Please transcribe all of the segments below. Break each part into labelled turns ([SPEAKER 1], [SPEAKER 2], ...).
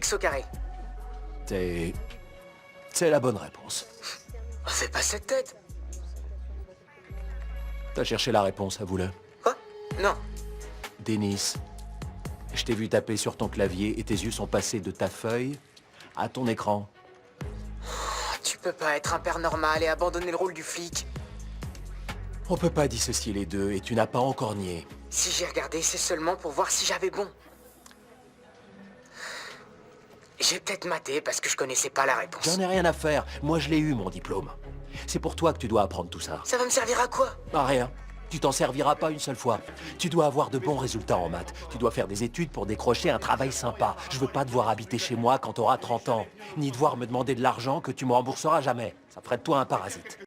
[SPEAKER 1] x au carré.
[SPEAKER 2] C'est la bonne réponse.
[SPEAKER 1] Fais pas cette tête.
[SPEAKER 2] T'as cherché la réponse, avoue-le.
[SPEAKER 1] Quoi? Non.
[SPEAKER 2] Denis, je t'ai vu taper sur ton clavier et tes yeux sont passés de ta feuille à ton écran.
[SPEAKER 1] Tu peux pas être un père normal et abandonner le rôle du flic.
[SPEAKER 2] On peut pas dissocier les deux et tu n'as pas encore nié.
[SPEAKER 1] Si j'ai regardé, c'est seulement pour voir si j'avais bon. J'ai peut-être maté parce que je connaissais pas la réponse.
[SPEAKER 2] J'en ai rien à faire. Moi, je l'ai eu, mon diplôme. C'est pour toi que tu dois apprendre tout ça.
[SPEAKER 1] Ça va me servir à quoi?
[SPEAKER 2] À rien. Tu t'en serviras pas une seule fois. Tu dois avoir de bons résultats en maths. Tu dois faire des études pour décrocher un travail sympa. Je veux pas te voir habiter chez moi quand t'auras 30 ans. Ni devoir me demander de l'argent que tu me rembourseras jamais. Ça ferait de toi un parasite.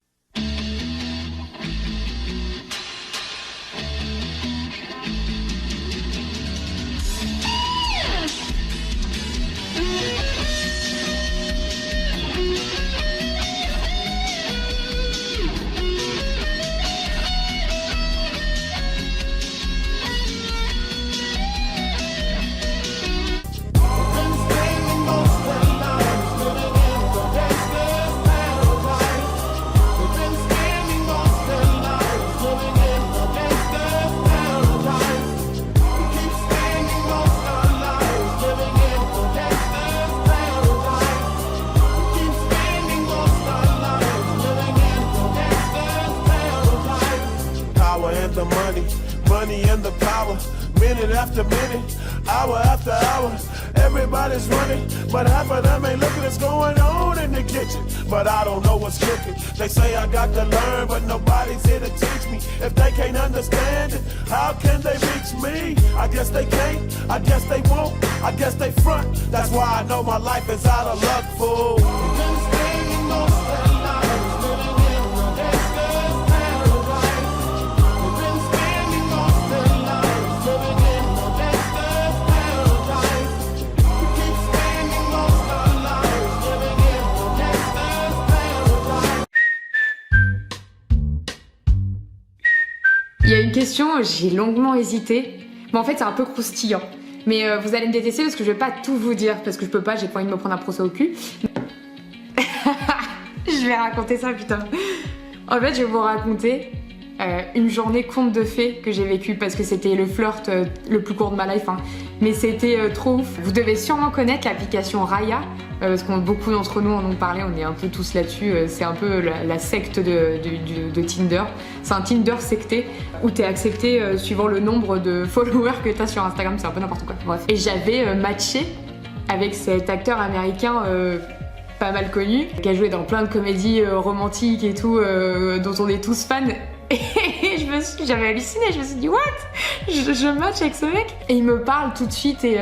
[SPEAKER 3] The money and the power, minute after minute, hour after hour, everybody's running, but half of them ain't looking what's going on in the kitchen, but I don't know what's cooking. They say I got to learn, but nobody's here to teach me. If they can't understand it, how can they reach me? I guess they can't, I guess they won't, I guess they front. That's why I know my life is out of luck, fool.
[SPEAKER 4] Il y a une question, j'ai longuement hésité, mais en fait c'est un peu croustillant. Mais vous allez me détester parce que je vais pas tout vous dire, parce que je peux pas, j'ai pas envie de me prendre un procès au cul. Je vais raconter ça, putain. En fait, je vais vous raconter une journée conte de fées que j'ai vécue, parce que c'était le flirt le plus court de ma life, hein. Mais c'était trop ouf. Vous devez sûrement connaître l'application Raya, parce que beaucoup d'entre nous en ont parlé, on est un peu tous là-dessus. C'est un peu la secte de Tinder. C'est un Tinder secté où t'es accepté suivant le nombre de followers que t'as sur Instagram, c'est un peu n'importe quoi. Bref. Et j'avais matché avec cet acteur américain pas mal connu, qui a joué dans plein de comédies romantiques et tout, dont on est tous fans. Et j'avais halluciné, je me suis dit what, je match avec ce mec. Et il me parle tout de suite et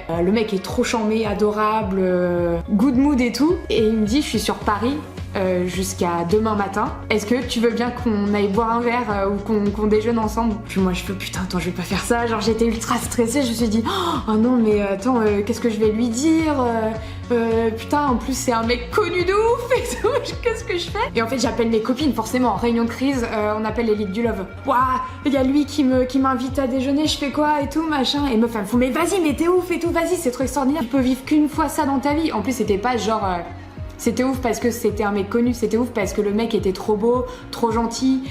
[SPEAKER 4] le mec est trop charmé, adorable, good mood et tout. Et il me dit je suis sur Paris jusqu'à demain matin. Est-ce que tu veux bien qu'on aille boire un verre ou qu'on déjeune ensemble? Puis moi je fais putain attends je vais pas faire ça. Genre j'étais ultra stressée, je me suis dit oh non mais attends qu'est-ce que je vais lui dire putain en plus c'est un mec connu de ouf et tout, qu'est-ce que je fais? Et en fait j'appelle mes copines forcément, réunion de crise, on appelle l'élite du love. Waouh, il y a lui qui m'invite à déjeuner, je fais quoi et tout machin. Et meuf elle me fait mais vas-y mais t'es ouf et tout, vas-y c'est trop extraordinaire, tu peux vivre qu'une fois ça dans ta vie. En plus c'était pas genre c'était ouf parce que c'était un mec connu, c'était ouf parce que le mec était trop beau, trop gentil,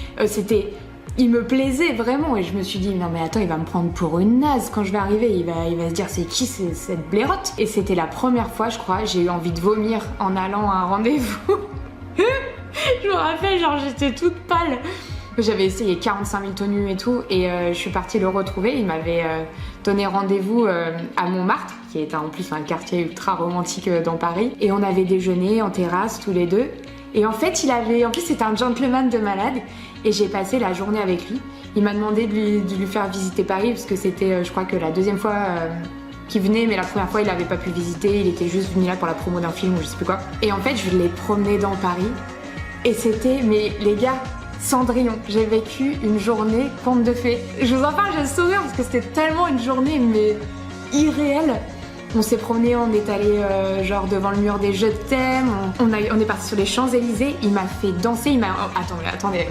[SPEAKER 4] il me plaisait vraiment et je me suis dit non mais attends il va me prendre pour une naze quand je vais arriver, il va se dire c'est qui cette blairotte. Et c'était la première fois je crois, j'ai eu envie de vomir en allant à un rendez-vous. Je me rappelle genre j'étais toute pâle. J'avais essayé 45 000 tenues et tout et je suis partie le retrouver, il m'avait donné rendez-vous à Montmartre qui est en plus un quartier ultra romantique dans Paris et on avait déjeuné en terrasse tous les deux. Et en fait, en plus c'était un gentleman de malade et j'ai passé la journée avec lui. Il m'a demandé de lui faire visiter Paris parce que c'était, je crois que la deuxième fois qu'il venait, mais la première fois il n'avait pas pu visiter, il était juste venu là pour la promo d'un film ou je sais plus quoi. Et en fait, je l'ai promené dans Paris et c'était, mais les gars, Cendrillon. J'ai vécu une journée conte de fées. Je vous en parle, j'ai le sourire parce que c'était tellement une journée mais irréelle. On s'est promené, on est allé genre devant le mur des jeux de thème, on est parti sur les Champs-Élysées, il m'a fait danser, il m'a... attendez,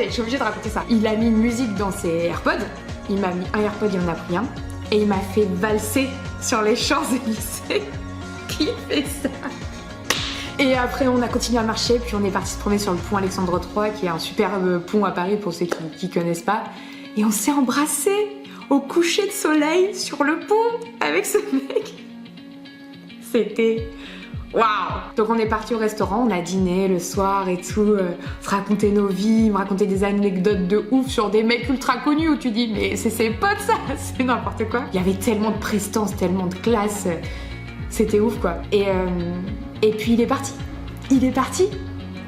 [SPEAKER 4] je suis obligée de raconter ça. Il a mis une musique dans ses AirPods, il m'a mis un AirPod, il en a pris un, et il m'a fait valser sur les Champs-Élysées. Qui fait ça? Et après, on a continué à marcher, puis on est parti se promener sur le pont Alexandre III, qui est un superbe pont à Paris pour ceux qui connaissent pas. Et on s'est embrassés au coucher de soleil sur le pont avec ce mec. C'était waouh! Donc on est parti au restaurant, on a dîné le soir et tout, se raconter nos vies, me raconter des anecdotes de ouf sur des mecs ultra connus où tu dis mais c'est ses potes ça, c'est n'importe quoi. Il y avait tellement de prestance, tellement de classe, c'était ouf quoi. Et puis il est parti. Il est parti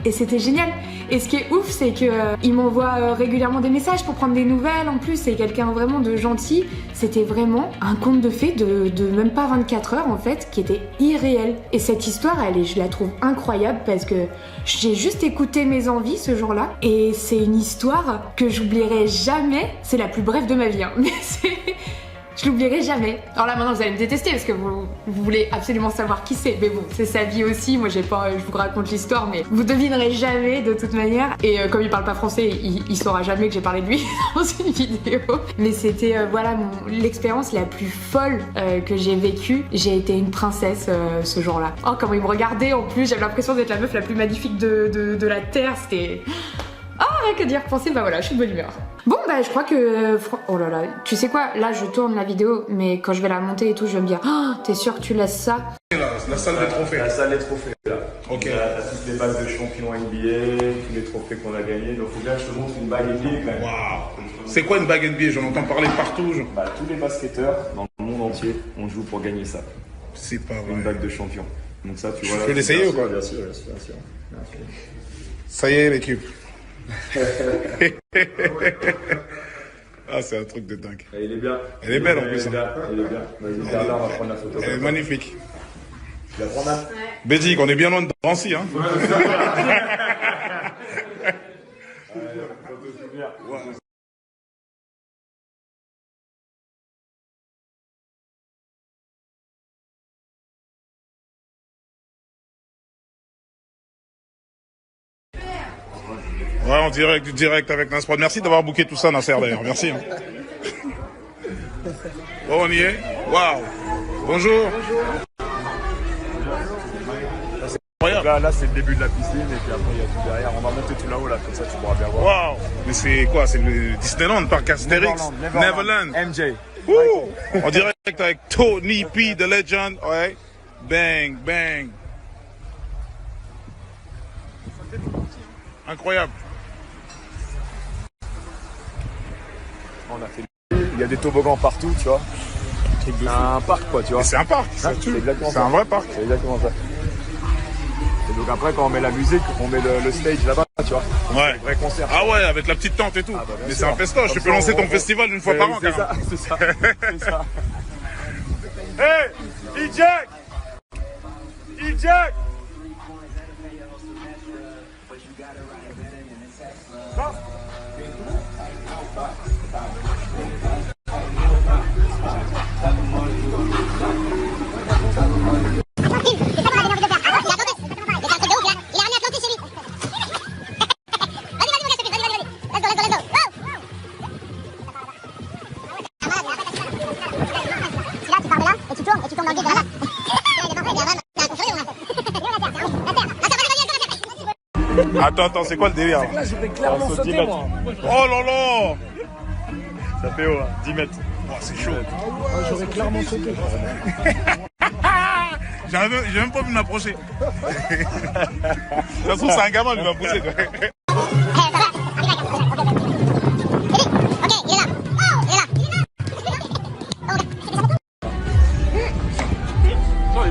[SPEAKER 4] et c'était génial. Et ce qui est ouf, c'est qu'il m'envoie régulièrement des messages pour prendre des nouvelles. En plus, c'est quelqu'un vraiment de gentil. C'était vraiment un conte de fées de même pas 24 heures, en fait, qui était irréel. Et cette histoire, je la trouve incroyable parce que j'ai juste écouté mes envies ce jour-là. Et c'est une histoire que j'oublierai jamais. C'est la plus brève de ma vie, hein. Mais je l'oublierai jamais. Alors là maintenant vous allez me détester parce que vous voulez absolument savoir qui c'est. Mais bon, c'est sa vie aussi. Moi je vous raconte l'histoire, mais vous devinerez jamais de toute manière. Et comme il parle pas français, il saura jamais que j'ai parlé de lui dans une vidéo. Mais c'était voilà l'expérience la plus folle que j'ai vécue. J'ai été une princesse ce jour-là. Oh comment il me regardait en plus, j'avais l'impression d'être la meuf la plus magnifique de la Terre. C'était... Oh, rien que dire, penser, bah voilà, je suis de bonne humeur. Bon, bah je crois que... Oh là là, tu sais quoi, là je tourne la vidéo, mais quand je vais la monter et tout, je vais me dire, oh, t'es sûr que tu laisses ça?
[SPEAKER 5] La salle des trophées. La salle des trophées, là.
[SPEAKER 3] Ok.
[SPEAKER 5] T'as toutes les bagues de champion NBA, tous les trophées qu'on a gagnés. Donc faut bien que je te montre une bague NBA quand même.
[SPEAKER 3] Waouh. C'est quoi une bague NBA? J'en entends parler partout.
[SPEAKER 5] Bah, tous les basketteurs dans le monde entier, on joue pour gagner ça.
[SPEAKER 3] C'est pas vrai.
[SPEAKER 5] Une bague de champion. Donc ça, tu vois.
[SPEAKER 3] Je peux l'essayer ou quoi?
[SPEAKER 5] Bien sûr.
[SPEAKER 3] Ça y est, l'équipe. Ah, c'est un truc de dingue.
[SPEAKER 5] Elle est bien.
[SPEAKER 3] Elle est belle en plus.
[SPEAKER 5] Elle est bien. Vas-y, Bernard, on va prendre la photo.
[SPEAKER 3] Elle est magnifique.
[SPEAKER 5] Tu la prends là?
[SPEAKER 3] Bédic, on est bien loin de Drancy, hein. Ouais, en direct avec Nasprod. Merci d'avoir booké tout ça, Nasser, d'ailleurs. Merci. Hein. Bon, on y est. Waouh. Bonjour.
[SPEAKER 5] Là, c'est le début de la piscine et puis après il y a tout derrière. On va monter tout là-haut là, comme ça tu pourras bien voir.
[SPEAKER 3] Waouh. Mais c'est quoi? C'est le Disneyland, parc Astérix, Neverland.
[SPEAKER 5] MJ.
[SPEAKER 3] Ouh. En direct avec Tony P, The Legend. Ouais. Bang, bang. Incroyable.
[SPEAKER 5] On a fait. Il y a des toboggans partout, tu vois. C'est un parc quoi, tu vois.
[SPEAKER 3] C'est un parc.
[SPEAKER 5] C'est exactement
[SPEAKER 3] C'est
[SPEAKER 5] ça.
[SPEAKER 3] un vrai parc.
[SPEAKER 5] C'est exactement ça. Et donc après quand on met la musique, on met le stage là-bas, tu vois.
[SPEAKER 3] Ouais.
[SPEAKER 5] Un vrai concert.
[SPEAKER 3] Ah ouais, avec la petite tente et tout.
[SPEAKER 5] Ah bah,
[SPEAKER 3] mais
[SPEAKER 5] sûr.
[SPEAKER 3] c'est un festoche. Tu peux lancer ton festival une fois par an,
[SPEAKER 5] c'est
[SPEAKER 3] quand même.
[SPEAKER 5] ça, c'est ça. C'est ça. Hey, E-Jack! E-Jack!
[SPEAKER 3] Attends, c'est quoi le délire?
[SPEAKER 6] Là, j'aurais clairement sauté, moi.
[SPEAKER 3] Oh là là.
[SPEAKER 5] Ça fait haut, hein, 10 mètres.
[SPEAKER 3] Oh, c'est chaud.
[SPEAKER 6] J'aurais clairement sauté.
[SPEAKER 3] J'ai même pas vu m'approcher. Ça se trouve, c'est un gamin, lui va pousser.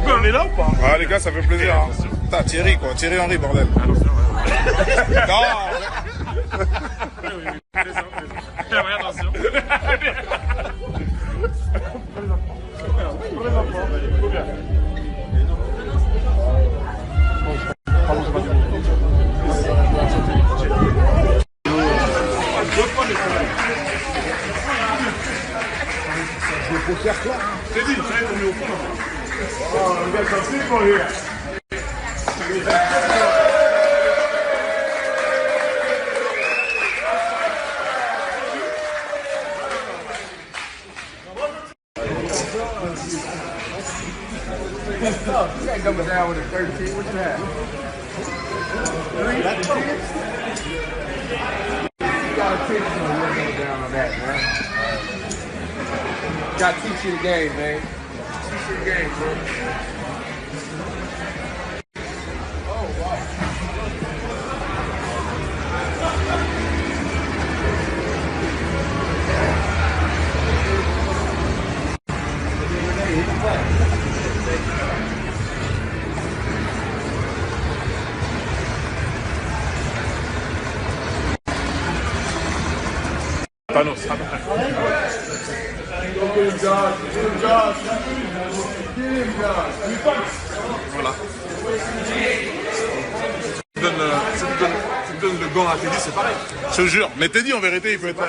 [SPEAKER 5] On est là ou pas?
[SPEAKER 3] Ah, les gars, ça fait plaisir. Hein. Putain, Thierry, quoi. Thierry Henry, bordel. Non.
[SPEAKER 5] Attention.
[SPEAKER 3] C'est dit, ça y est, on est au fond. Oh, we got some people here.
[SPEAKER 7] double down with a 13. What you have? 3? You got a 10, so you gotta double down on that, man. Gotta teach you the game, man. Teach you the game, bro.
[SPEAKER 5] Thanos. Voilà. Tu donnes le gant à Teddy, c'est pareil. Je te jure. Mais Teddy, en vérité, il peut être...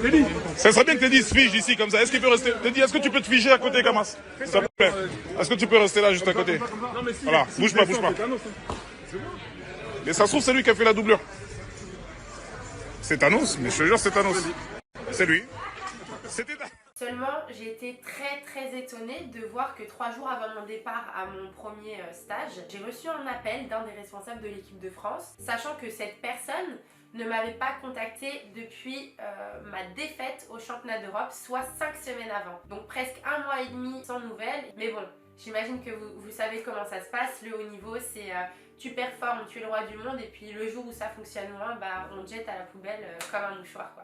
[SPEAKER 5] Teddy, ça serait bien que Teddy se fige ici, comme ça. Est-ce qu'il peut rester... Teddy, est-ce que tu peux te figer à côté, Kamas? S'il te plaît. Est-ce que tu peux rester là, juste à côté? Voilà, bouge pas, bouge pas. Mais ça se trouve, c'est lui qui a fait la doublure. C'est Thanos, mais je te jure, c'est Thanos. C'est lui. C'était...
[SPEAKER 8] Seulement, j'ai été très étonnée de voir que 3 jours avant mon départ à mon premier stage, j'ai reçu un appel d'un des responsables de l'équipe de France, sachant que cette personne ne m'avait pas contactée depuis ma défaite au championnat d'Europe, soit 5 semaines avant. Donc presque 1 mois et demi sans nouvelles. Mais bon, j'imagine que vous savez comment ça se passe. Le haut niveau, c'est tu performes, tu es le roi du monde, et puis le jour où ça fonctionne moins, bah, on te jette à la poubelle comme un mouchoir, quoi.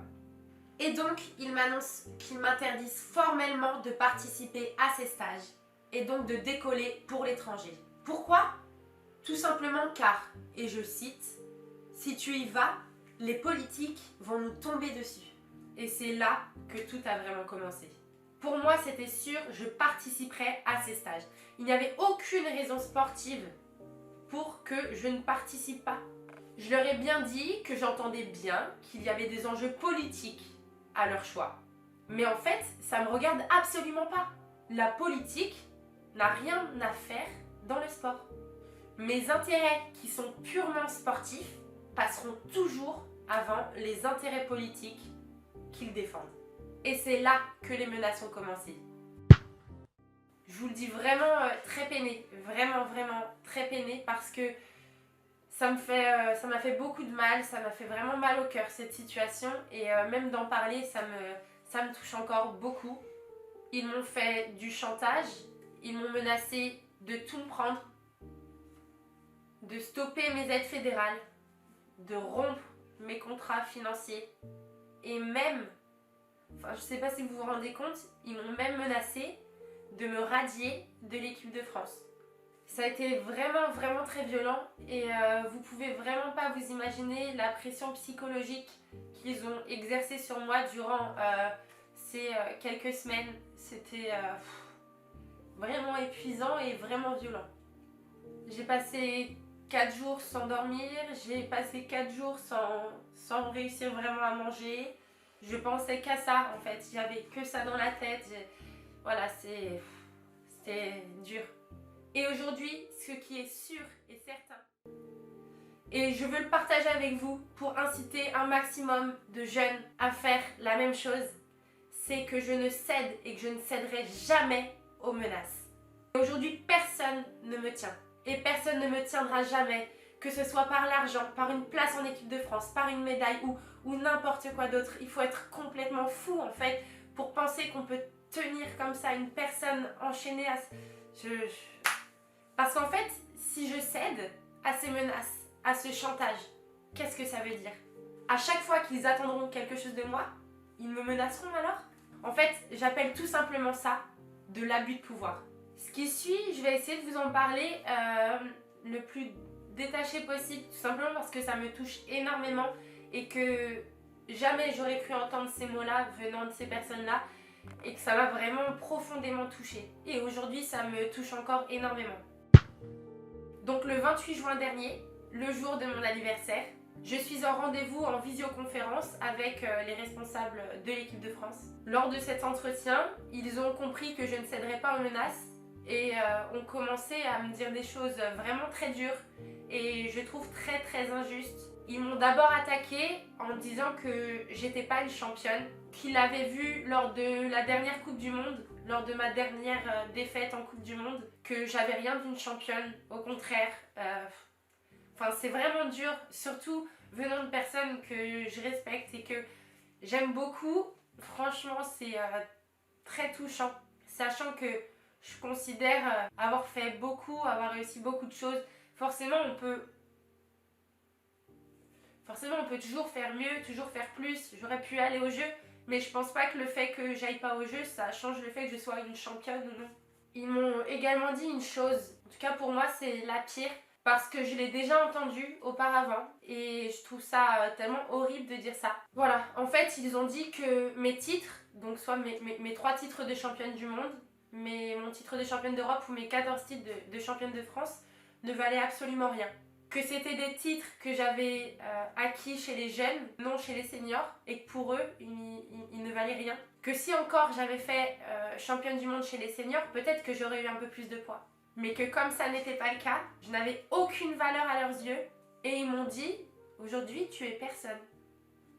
[SPEAKER 8] Et donc, il m'annonce qu'ils m'interdisent formellement de participer à ces stages et donc de décoller pour l'étranger. Pourquoi? Tout simplement car, et je cite, « Si tu y vas, les politiques vont nous tomber dessus. » Et c'est là que tout a vraiment commencé. Pour moi, c'était sûr, je participerais à ces stages. Il n'y avait aucune raison sportive pour que je ne participe pas. Je leur ai bien dit que j'entendais bien qu'il y avait des enjeux politiques à leur choix. Mais en fait, ça me regarde absolument pas. La politique n'a rien à faire dans le sport. Mes intérêts qui sont purement sportifs passeront toujours avant les intérêts politiques qu'ils défendent. Et c'est là que les menaces ont commencé. Je vous le dis vraiment très peinée, vraiment très peinée, parce que ça m'a fait beaucoup de mal, ça m'a fait vraiment mal au cœur cette situation, et même d'en parler, ça me touche encore beaucoup. Ils m'ont fait du chantage, ils m'ont menacé de tout me prendre, de stopper mes aides fédérales, de rompre mes contrats financiers, et même, enfin je sais pas si vous vous rendez compte, ils m'ont même menacé de me radier de l'équipe de France. Ça a été vraiment très violent, et vous pouvez vraiment pas vous imaginer la pression psychologique qu'ils ont exercée sur moi durant ces quelques semaines. C'était vraiment épuisant et vraiment violent. J'ai passé 4 jours sans dormir, j'ai passé 4 jours sans réussir vraiment à manger. Je pensais qu'à ça en fait, il n'y avait que ça dans la tête. Voilà, c'était dur. Et aujourd'hui, ce qui est sûr et certain, et je veux le partager avec vous pour inciter un maximum de jeunes à faire la même chose, c'est que je ne cède et que je ne céderai jamais aux menaces. Aujourd'hui, personne ne me tient, et personne ne me tiendra jamais, que ce soit par l'argent, par une place en équipe de France, par une médaille ou n'importe quoi d'autre. Il faut être complètement fou en fait pour penser qu'on peut tenir comme ça une personne enchaînée à... Parce qu'en fait, si je cède à ces menaces, à ce chantage, qu'est-ce que ça veut dire? À chaque fois qu'ils attendront quelque chose de moi, ils me menaceront alors? En fait, j'appelle tout simplement ça de l'abus de pouvoir. Ce qui suit, je vais essayer de vous en parler le plus détaché possible, tout simplement parce que ça me touche énormément et que jamais j'aurais cru entendre ces mots-là venant de ces personnes-là, et que ça m'a vraiment profondément touchée. Et aujourd'hui, ça me touche encore énormément. Donc le 28 juin dernier, le jour de mon anniversaire, je suis en rendez-vous en visioconférence avec les responsables de l'équipe de France. Lors de cet entretien, ils ont compris que je ne céderais pas aux menaces et ont commencé à me dire des choses vraiment très dures et je trouve très injustes. Ils m'ont d'abord attaqué en disant que j'étais pas une championne, qu'ils l'avaient vu lors de la dernière Coupe du Monde, lors de ma dernière défaite en Coupe du Monde que j'avais rien d'une championne, au contraire. Enfin, c'est vraiment dur, surtout venant de personnes que je respecte et que j'aime beaucoup. Franchement, c'est très touchant, sachant que je considère avoir fait beaucoup, avoir réussi beaucoup de choses. Forcément, on peut toujours faire mieux, toujours faire plus. J'aurais pu aller au jeu, mais je pense pas que le fait que j'aille pas au jeu, ça change le fait que je sois une championne ou non. Ils m'ont également dit une chose, en tout cas pour moi c'est la pire, parce que je l'ai déjà entendu auparavant et je trouve ça tellement horrible de dire ça. Voilà, en fait ils ont dit que mes titres, donc soit mes 3 titres de championne du monde, mon titre de championne d'Europe ou mes 14 titres de championne de France ne valaient absolument rien. Que c'était des titres que j'avais acquis chez les jeunes, non chez les seniors, et que pour eux, ils ne valaient rien. Que si encore j'avais fait championne du monde chez les seniors, peut-être que j'aurais eu un peu plus de poids. Mais que comme ça n'était pas le cas, je n'avais aucune valeur à leurs yeux, et ils m'ont dit « Aujourd'hui, tu es personne ».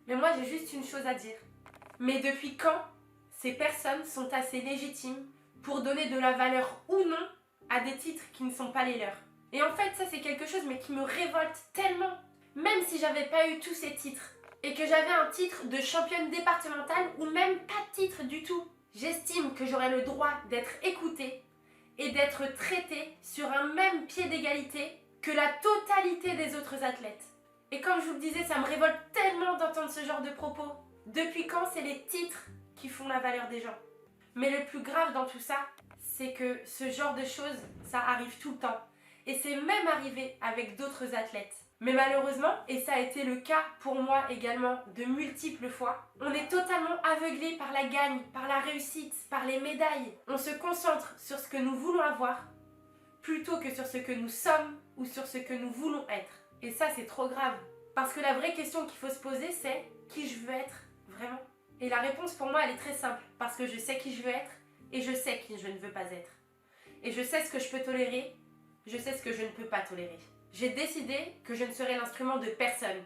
[SPEAKER 8] Mais moi, j'ai juste une chose à dire. Mais depuis quand ces personnes sont assez légitimes pour donner de la valeur ou non à des titres qui ne sont pas les leurs? Et en fait, ça c'est quelque chose mais qui me révolte tellement. Même si j'avais pas eu tous ces titres et que j'avais un titre de championne départementale ou même pas de titre du tout, j'estime que j'aurais le droit d'être écoutée et d'être traitée sur un même pied d'égalité que la totalité des autres athlètes. Et comme je vous le disais, ça me révolte tellement d'entendre ce genre de propos. Depuis quand c'est les titres qui font la valeur des gens? Mais le plus grave dans tout ça, c'est que ce genre de choses, ça arrive tout le temps. Et c'est même arrivé avec d'autres athlètes. Mais malheureusement, et ça a été le cas pour moi également de multiples fois, on est totalement aveuglé par la gagne, par la réussite, par les médailles. On se concentre sur ce que nous voulons avoir, plutôt que sur ce que nous sommes ou sur ce que nous voulons être. Et ça, c'est trop grave. Parce que la vraie question qu'il faut se poser, c'est qui je veux être vraiment? Et la réponse pour moi, elle est très simple. Parce que je sais qui je veux être et je sais qui je ne veux pas être. Et je sais ce que je peux tolérer, je sais ce que je ne peux pas tolérer. J'ai décidé que je ne serai l'instrument de personne,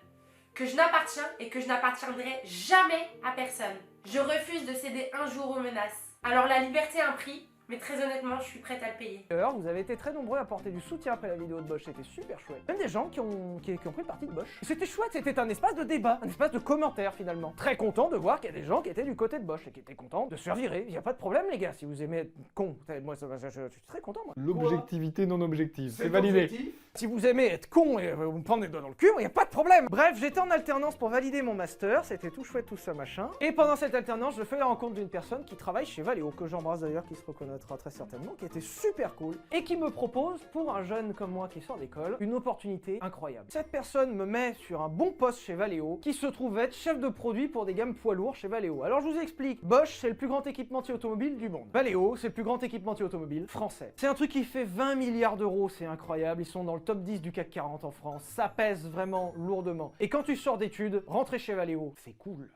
[SPEAKER 8] que je n'appartiens et que je n'appartiendrai jamais à personne. Je refuse de céder un jour aux menaces. Alors la liberté a un prix, mais très honnêtement, je suis prête à le payer.
[SPEAKER 6] D'ailleurs, vous avez été très nombreux à apporter du soutien après la vidéo de Bosch, c'était super chouette. Même des gens qui ont pris parti de Bosch. C'était chouette, c'était un espace de débat, un espace de commentaires finalement. Très content de voir qu'il y a des gens qui étaient du côté de Bosch et qui étaient contents de se faire virer. Il n'y a pas de problème les gars, si vous aimez être con, moi je suis très content moi.
[SPEAKER 7] L'objectivité non objective, c'est validé.
[SPEAKER 6] Si vous aimez être con et vous me prendre des doigts dans le cul, il n'y a pas de problème. Bref, j'étais en alternance pour valider mon master, c'était tout chouette tout ça machin. Et pendant cette alternance, je fais la rencontre d'une personne qui travaille chez Valeo, que j'embrasse d'ailleurs, qui se reconnaîtra très certainement, qui était super cool, et qui me propose, pour un jeune comme moi qui sort d'école, une opportunité incroyable. Cette personne me met sur un bon poste chez Valeo, qui se trouve être chef de produit pour des gammes poids lourds chez Valeo. Alors je vous explique, Bosch c'est le plus grand équipementier automobile du monde. Valeo c'est le plus grand équipementier automobile français. C'est un truc qui fait 20 milliards d'euros, c'est incroyable, ils sont dans le top 10 du CAC 40 en France, ça pèse vraiment lourdement. Et quand tu sors d'études, rentrer chez Valeo, c'est cool.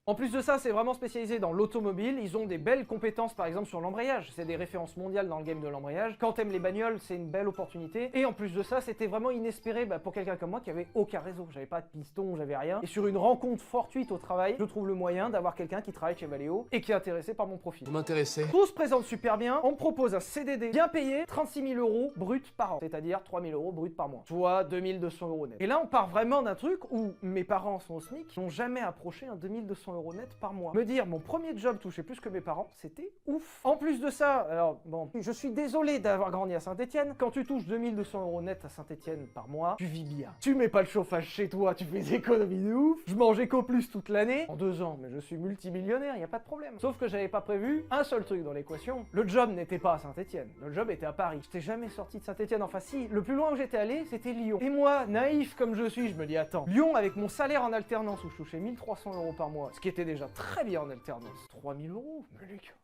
[SPEAKER 6] En plus de ça, c'est vraiment spécialisé dans l'automobile, ils ont des belles compétences par exemple sur l'embrayage, c'est des références mondiales dans le game de l'embrayage. Quand t'aimes les bagnoles, c'est une belle opportunité. Et en plus de ça, c'était vraiment inespéré pour quelqu'un comme moi qui avait aucun réseau, j'avais pas de piston, j'avais rien. Et sur une rencontre fortuite au travail, je trouve le moyen d'avoir quelqu'un qui travaille chez Valeo et qui est intéressé par mon profil.
[SPEAKER 9] Vous m'intéressez.
[SPEAKER 6] Tout se présente super bien, on me propose un CDD bien payé, 36 000 € brut par an, c'est-à-dire 3 000 € brut par mois, soit 2200 € net. Et là on part vraiment d'un truc où mes parents sont au SMIC, n'ont jamais approché un 2200 € net par mois. Me dire mon premier job touchait plus que mes parents, c'était ouf. En plus de ça, alors bon, je suis désolé d'avoir grandi à Saint-Etienne, quand tu touches 2200 € net à Saint-Etienne par mois, tu vis bien. Tu mets pas le chauffage chez toi, tu fais des économies de ouf, je mangeais qu'au plus toute l'année, en 2 ans, mais je suis multimillionnaire, y a pas de problème. Sauf que j'avais pas prévu un seul truc dans l'équation, le job n'était pas à Saint-Etienne, le job était à Paris. J'étais jamais sorti de Saint-Etienne, enfin si, le plus loin où j'étais allé, c'était Lyon. Et moi, naïf comme je suis, je me dis attends, Lyon avec mon salaire en alternance où je touchais 1300 € par mois, ce qui était déjà très bien en alternance, 3000 €, mais Luc.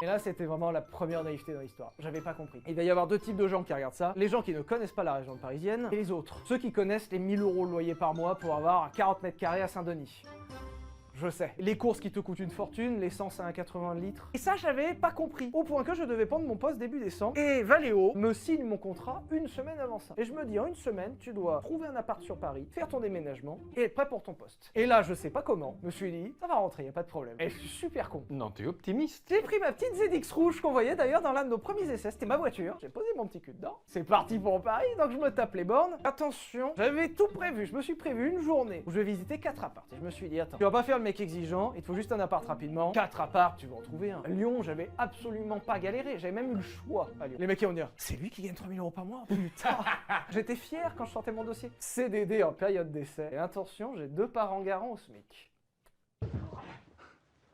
[SPEAKER 6] Et là, c'était vraiment la première naïveté dans l'histoire. J'avais pas compris. Il va y avoir 2 types de gens qui regardent ça. Les gens qui ne connaissent pas la région parisienne et les autres. Ceux qui connaissent les 1000 € de loyer par mois pour avoir 40 mètres carrés à Saint-Denis. je sais. Les courses qui te coûtent une fortune, l'essence à 1,80 litres. Et ça, j'avais pas compris. Au point que je devais prendre mon poste début décembre. Et Valeo me signe mon contrat une semaine avant ça. Et je me dis, en une semaine, tu dois trouver un appart sur Paris, faire ton déménagement et être prêt pour ton poste. Et là, je sais pas comment, je me suis dit, ça va rentrer, y a pas de problème. Et je suis super con.
[SPEAKER 7] Non, t'es optimiste.
[SPEAKER 6] J'ai pris ma petite ZX rouge qu'on voyait d'ailleurs dans l'un de nos premiers essais, c'était ma voiture. J'ai posé mon petit cul dedans. C'est parti pour Paris, donc je me tape les bornes. Attention, j'avais tout prévu. Je me suis prévu une journée où je vais visiter 4 apparts. Et je me suis dit, attends, tu vas pas faire le mec exigeant, il te faut juste un appart rapidement. 4 apparts, tu vas en trouver un. À Lyon, j'avais absolument pas galéré. J'avais même eu le choix à Lyon. Les mecs qui vont dire, c'est lui qui gagne 3 000 € par mois. Putain. J'étais fier quand je sortais mon dossier. CDD en période d'essai. Et attention, j'ai 2 parents garants au SMIC.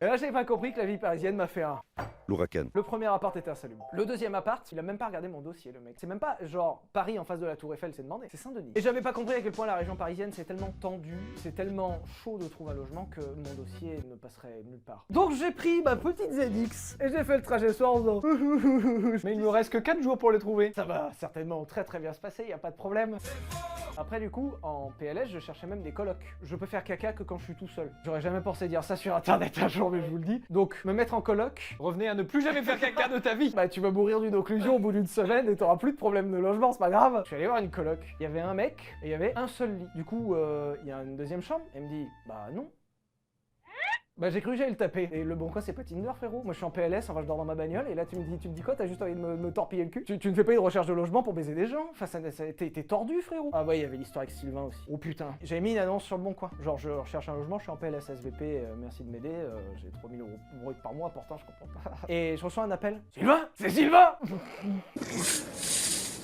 [SPEAKER 6] Et là, j'ai pas compris que la vie parisienne m'a fait un...
[SPEAKER 9] L'ouragan.
[SPEAKER 6] Le premier appart était insalubre. Le deuxième appart, il a même pas regardé mon dossier, le mec. C'est même pas genre Paris en face de la Tour Eiffel, c'est demandé. C'est Saint-Denis. Et j'avais pas compris à quel point la région parisienne c'est tellement tendu, c'est tellement chaud de trouver un logement que mon dossier ne passerait nulle part. Donc j'ai pris ma petite ZX et j'ai fait le trajet ce soir en faisant...
[SPEAKER 7] Mais il me reste que 4 jours pour les trouver.
[SPEAKER 6] Ça va certainement très bien se passer, y a pas de problème. Après du coup, en PLS, je cherchais même des colocs. Je peux faire caca que quand je suis tout seul. J'aurais jamais pensé dire ça sur internet un jour, mais je vous le dis. Donc, me mettre en coloc...
[SPEAKER 7] Revenez à ne plus jamais faire caca de ta vie.
[SPEAKER 6] Bah tu vas mourir d'une occlusion au bout d'une semaine et t'auras plus de problème de logement, c'est pas grave. Je suis allé voir une coloc. Il y avait un mec et il y avait un seul lit. Du coup, il y a une deuxième chambre. Elle me dit, bah non. Bah j'ai cru que j'allais le taper. Et le bon coin c'est pas Tinder frérot. Moi je suis en PLS, enfin je dors dans ma bagnole et là tu me dis quoi? T'as juste envie de me torpiller le cul? Tu ne fais pas une recherche de logement pour baiser des gens? Enfin t'es tordu frérot. Ah ouais, il y avait l'histoire avec Sylvain aussi. Oh putain. J'avais mis une annonce sur le bon coin. Genre je recherche un logement, je suis en PLS SVP, merci de m'aider, j'ai 3 000 € brut par mois, pourtant je comprends pas. Et je reçois un appel. Sylvain? C'est Sylvain.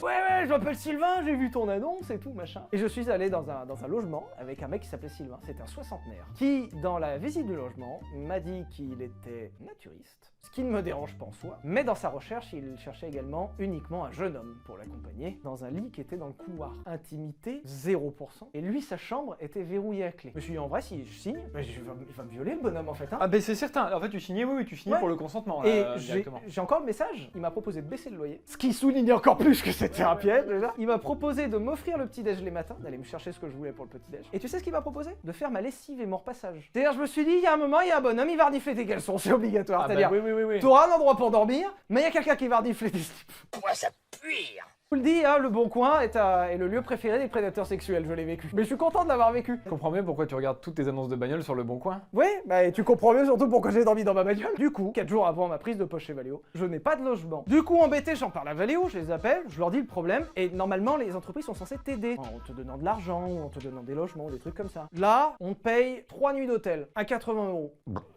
[SPEAKER 6] Ouais, je m'appelle Sylvain, j'ai vu ton annonce et tout, machin. Et je suis allé dans un logement avec un mec qui s'appelait Sylvain, c'était un soixantenaire, qui, dans la visite du logement, m'a dit qu'il était naturiste, ce qui ne me dérange pas en soi, mais dans sa recherche, il cherchait également uniquement un jeune homme pour l'accompagner, dans un lit qui était dans le couloir. Intimité, 0%, et lui, sa chambre était verrouillée à clé. Je me suis dit, en vrai, si je signe, bah, il va me violer le bonhomme en fait, hein.
[SPEAKER 7] Ah ben c'est certain, en fait tu signais, oui, tu signais
[SPEAKER 6] Ouais.
[SPEAKER 7] pour le consentement là,
[SPEAKER 6] Et
[SPEAKER 7] directement.
[SPEAKER 6] j'ai encore le message, il m'a proposé de baisser le loyer, ce qui souligne encore plus que c'était un piège déjà. Il m'a proposé de m'offrir le petit-déj les matins, d'aller me chercher ce que je voulais pour le petit-déj. Et tu sais ce qu'il m'a proposé? De faire ma lessive et mon repassage. C'est-à-dire, je me suis dit, il y a un moment, il y a un bonhomme, il va renifler tes caleçons, c'est obligatoire.
[SPEAKER 7] Ah bah
[SPEAKER 6] C'est-à-dire,
[SPEAKER 7] oui.
[SPEAKER 6] t'auras un endroit pour dormir, mais il y a quelqu'un qui va renifler tes slips.
[SPEAKER 1] Quoi, ça pue?
[SPEAKER 6] Je vous le dis, hein, le Bon Coin est le lieu préféré des prédateurs sexuels, je l'ai vécu. Mais je suis content de l'avoir vécu.
[SPEAKER 7] Je comprends bien pourquoi tu regardes toutes tes annonces de bagnole sur le bon coin.
[SPEAKER 6] Ouais, bah tu comprends mieux surtout pourquoi j'ai dormi dans ma bagnole. Du coup, 4 jours avant ma prise de poste chez Valeo, je n'ai pas de logement. Du coup, embêté, j'en parle à Valeo, je les appelle, je leur dis le problème, et normalement, les entreprises sont censées t'aider en te donnant de l'argent, ou en te donnant des logements, des trucs comme ça. Là, on paye 3 nuits d'hôtel à 80 €.